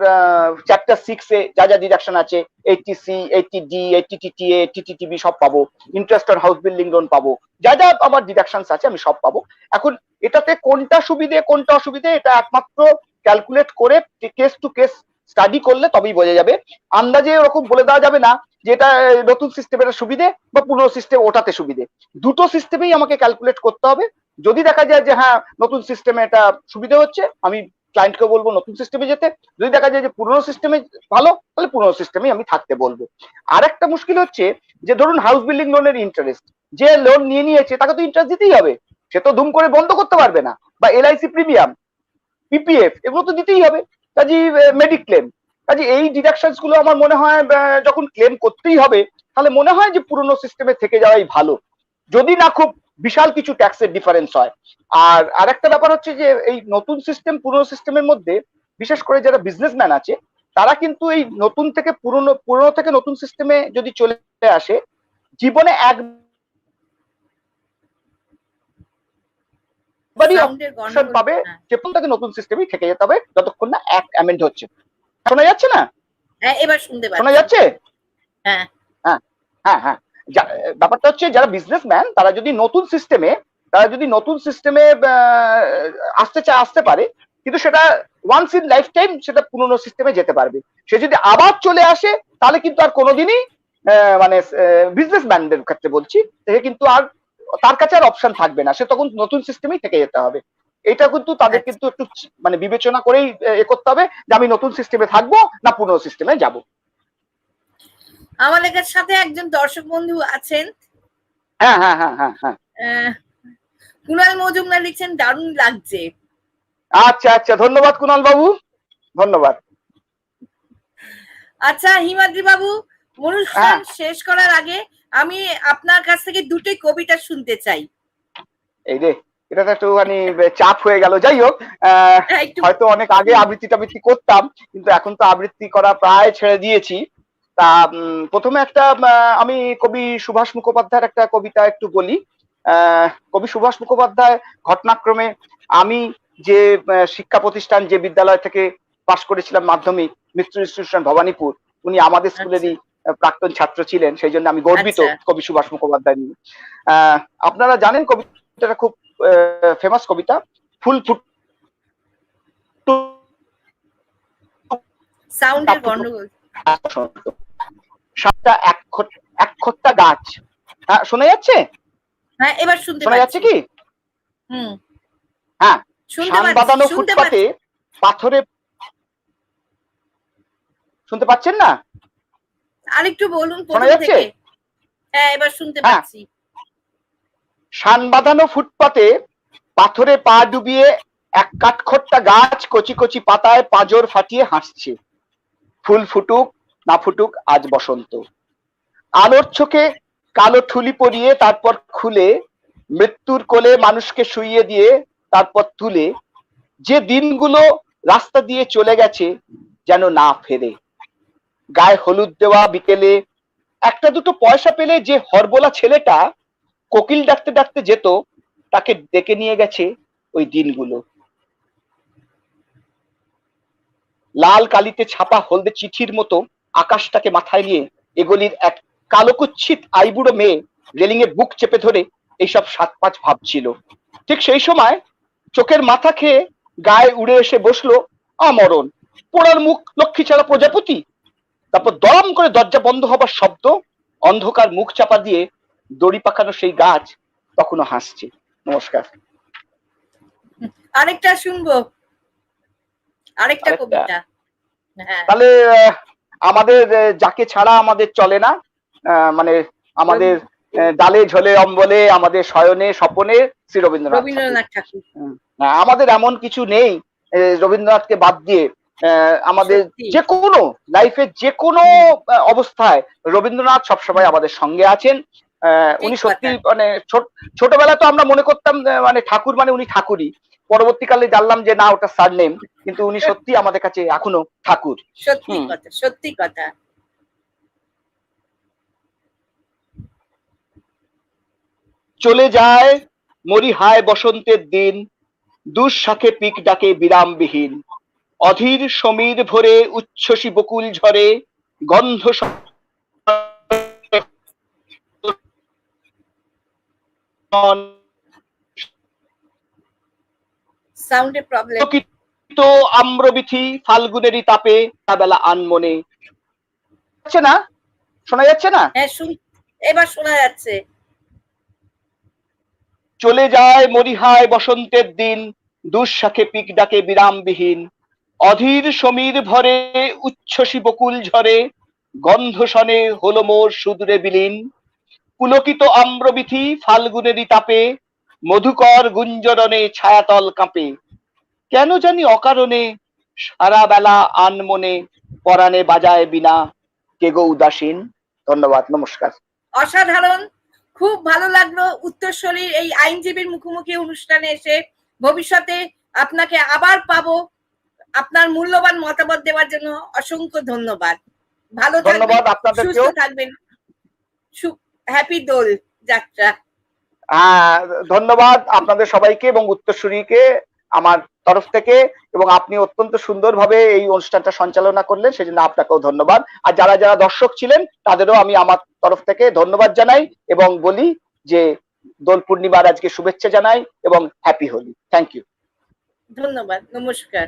চ্যাপ্টার 6 এ যা যা ডিডাকশন আছে 80C, 80D, 80TTA, 80TTB সব পাবো, interest on house building loan পাবো, যা যা আমার ডিডাকশন আছে আমি সব পাবো। এখন এটাতে কোনটা সুবিধে কোনটা অসুবিধে এটা একমাত্র ক্যালকুলেট করে কেস টু কেস স্টাডি করলে তবেই বোঝা যাবে, আন্দাজে ওরকম বলে দেওয়া যাবে না যে এটা নতুন সিস্টেমের সুবিধে বা পুরনো সিস্টেম ওটাতে সুবিধে, দুটো সিস্টেমেই আমাকে ক্যালকুলেট করতে হবে। যদি দেখা যায় যে হ্যাঁ নতুন সিস্টেমে এটা সুবিধা হচ্ছে আমি ক্লায়েন্টকে বলবো নতুন সিস্টেমে যেতে, যদি দেখা যায় যে পুরোনো সিস্টেমে ভালো তাহলে পুরোনো সিস্টেমে আমি থাকতে বলবো। আর একটা মুশকিল হচ্ছে যে ধরুন হাউস বিল্ডিং লোনের ইন্টারেস্ট, যে লোন নিয়েছে তাকে তো ইন্টারেস্ট দিতেই হবে, সে তো ধুম করে বন্ধ করতে পারবে না। বা এলআইসি প্রিমিয়াম, পিপিএফ, এগুলো তো দিতেই হবে। কাজে মেডিক্লেম, কাজে এই ডিডাকশনস গুলো আমার মনে হয় যখন ক্লেম করতেই হবে, তাহলে মনে হয় যে পুরনো সিস্টেমে থেকে যাওয়াই ভালো, যদি না খুব বিশাল কিছু ট্যাক্সের ডিফারেন্স হয়। আর আরেকটা ব্যাপার হচ্ছে যে এই নতুন সিস্টেম পুরনো সিস্টেমের মধ্যে, বিশেষ করে যারা বিজনেসম্যান আছে, তারা কিন্তু এই নতুন থেকে পুরনো থেকে নতুন সিস্টেমে যদি চলে আসে, জীবনে একবারই অপশন পাবে যে তাকে নতুন সিস্টেমেই থেকে যেতে হবে যতক্ষণ না অ্যাক্ট অ্যামেন্ড হচ্ছে। শোনা যাচ্ছে না? হ্যাঁ, এবার শুনতে পাচ্ছি। শোনা যাচ্ছে? হ্যাঁ হ্যাঁ হ্যাঁ হ্যাঁ। ব্যাপারটা হচ্ছে যারা বিজনেসম্যান তারা যদি নতুন সিস্টেমে আসতে পারে, কিন্তু সেটা ওয়ান্স ইন লাইফ টাইম সেটা পুরনো সিস্টেমে যেতে পারবে। সে যদি আবার চলে আসে তাহলে কিন্তু আর কোনোদিনই মানে বিজনেসম্যানদের ক্ষেত্রে বলছি, সে কিন্তু আর তার কাছে আর অপশন থাকবে না, সে তখন নতুন সিস্টেমেই থেকে যেতে হবে। এটা কিন্তু তাদের কিন্তু একটু মানে বিবেচনা করেই করতে হবে যে আমি নতুন সিস্টেমে থাকবো না পুরনো সিস্টেমে যাব। আমাদের সাথে একজন দর্শক বন্ধু আছেন। হ্যাঁ হ্যাঁ হ্যাঁ হ্যাঁ হ্যাঁ, কুণাল মজুমদার লিখছেন দারুণ লাগছে। আচ্ছা আচ্ছা, ধন্যবাদ কুণাল বাবু, ধন্যবাদ। আচ্ছা হিমাদ্রি বাবু, অনুষ্ঠান শেষ করার আগে আমি আপনার কাছ থেকে দুটো কবিতা শুনতে চাই। এই রে, এটা তো একটুখানি চাপ হয়ে গেল। যাই হোক, হয়তো অনেক আগে আবৃত্তি করতাম, কিন্তু এখন তো আবৃত্তি করা প্রায় ছেড়ে দিয়েছি। তা প্রথমে একটা আমি কবি সুভাষ মুখোপাধ্যায়ের একটা কবিতা একটু বলি। কবি সুভাষ মুখোপাধ্যায় ঘটনাক্রমে আমি যে শিক্ষা প্রতিষ্ঠান, যে বিদ্যালয় থেকে পাশ করেছিলাম মাধ্যমিক, মিত্র ইনস্টিটিউশন ভবানীপুর, উনি আমাদের স্কুলেরই প্রাক্তন ছাত্র ছিলেন, সেই জন্য আমি গর্বিত কবি সুভাষ মুখোপাধ্যায় নিয়ে। আপনারা জানেন কবিতাটা খুব ফেমাস কবিতা, ফুল ফুট সাউন্ডের গন্ডগোল, সাতটা এক খোট্টা গাছ। হ্যাঁ, শোনা যাচ্ছে? হ্যাঁ, এবার শোনা যাচ্ছে কি? হ্যাঁ, শান বাঁধানো ফুটপাতে পাথরে, শুনতে পাচ্ছেন না? আরেকটু বলুন। শোনা যাচ্ছে? হ্যাঁ, এবার শুনতে পাচ্ছি। শান বাঁধানো ফুটপাতে পাথরে পা ডুবিয়ে এক কাঠখোট্টা গাছ কচি কচি পাতায় পাঁজর ফাটিয়ে হাসছে। ফুল ফুটুক না ফুটুক আজ বসন্ত। আলোর চোখে কালো ঠুলি পরিয়ে তারপর খুলে, মৃত্যুর কোলে মানুষকে শুইয়ে দিয়ে তারপর তুলে, যে দিনগুলো রাস্তা দিয়ে চলে গেছে যেন না ফেরে। গায়ে হলুদ দেওয়া বিকেলে একটা দুটো পয়সা পেলে যে হরবোলা ছেলেটা কোকিল ডাকতে ডাকতে যেত, তাকে ডেকে নিয়ে গেছে ওই দিনগুলো। লাল কালিতে ছাপা হলদে চিঠির মতো আকাশটাকে মাথায় নিয়ে এগলির এক কালো কুচ্ছিত আইবুড়ো মেয়ে রেলিং এ বুক চেপে ধরে এইসব সাত পাঁচ ভাবছিল। ঠিক সেই সময় চোখের মাথা খেয়ে গায়ে উড়ে এসে বসলো আমরণ, পোড়ার মুখ লক্ষ্মী ছাড়া প্রজাপতি। তারপর দরম করে দরজা বন্ধ হবার শব্দ, অন্ধকার মুখ চাপা দিয়ে দড়ি পাকানো সেই গাছ তখনও হাসছে। নমস্কার। আরেকটা শুনবো, আরেকটা কবিতা। তাহলে আমাদের যাকে ছাড়া আমাদের চলে না, মানে আমাদের ডালে ঝোলে অম্বলে আমাদের শয়নে স্বপনে শ্রী রবীন্দ্রনাথ ঠাকুর। আমাদের এমন কিছু নেই রবীন্দ্রনাথকে বাদ দিয়ে। আমাদের যে কোনো লাইফের যে কোনো অবস্থায় রবীন্দ্রনাথ সবসময় আমাদের সঙ্গে আছেন। উনি সত্যি মানে ছোটবেলা তো আমরা মনে করতাম মানে ঠাকুর মানে উনি ঠাকুরই, পরবর্তীকালে জানলাম যে না, ওটা সারনেম, কিন্তু উনি সত্যি আমাদের কাছে এখনো ঠাকুর। সত্যি কথা, সত্যি কথা। চলে যায় মরিহায় বসন্তের দিন, দুঃশাখে পিক ডাকে বিরামবিহীন, অধীর সমীর ভরে উচ্ছ্বসী বকুল ঝরে, গন্ধ সাউন্ডের প্রবলেম। তো আম্রবিথি ফাল্গুনেরই তাপে বেলা আনমনে। যাচ্ছে না? শোনা যাচ্ছে না? হ্যাঁ, এবার শোনা যাচ্ছে। চলে যায় মরিহায় বসন্তের দিন, দুঃশাখে পিক ডাকে বিরামবিহীন, অধীর সমীর ভরে উচ্ছ্বসী বকুল ঝরে, গন্ধ শনে হলো মোর সুদূরে বিলীন। পুলকিত আম্রবিথি ফাল্গুনেরই তাপে মধুকর গুঞ্জরণে ছায়াতল কাঁপে, কেন জানি অকারণে সারা বেলা আনমনে পরাণে বাজায় বিনা, কে গো উদাসীন। ধন্যবাদ, নমস্কার। অসাধারণ, খুব ভালো লাগলো উত্তরসূরির এই আইনজীবীর মুখোমুখি অনুষ্ঠানে এসে। ভবিষ্যতে আপনাকে আবার পাবো। আপনার মূল্যবান মতামত দেওয়ার জন্য অসংখ্য ধন্যবাদ। ভালো থাকবেন, সুস্থ থাকবেন। হ্যাপি দোল যাত্রা। ধন্যবাদ আপনাদের সবাইকে এবং উত্তরসূরিকে আমার তরফ থেকে, এবং আপনি অত্যন্ত সুন্দরভাবে এই অনুষ্ঠানটা সঞ্চালনা করলেন, সেজন্য আপনাকেও ধন্যবাদ। আর যারা যারা দর্শক ছিলেন তাদেরও আমি আমার তরফ থেকে ধন্যবাদ জানাই এবং বলি যে দোল পূর্ণিমার আজকে শুভেচ্ছা জানাই এবং হ্যাপি হোলি। Thank you. ধন্যবাদ, নমস্কার।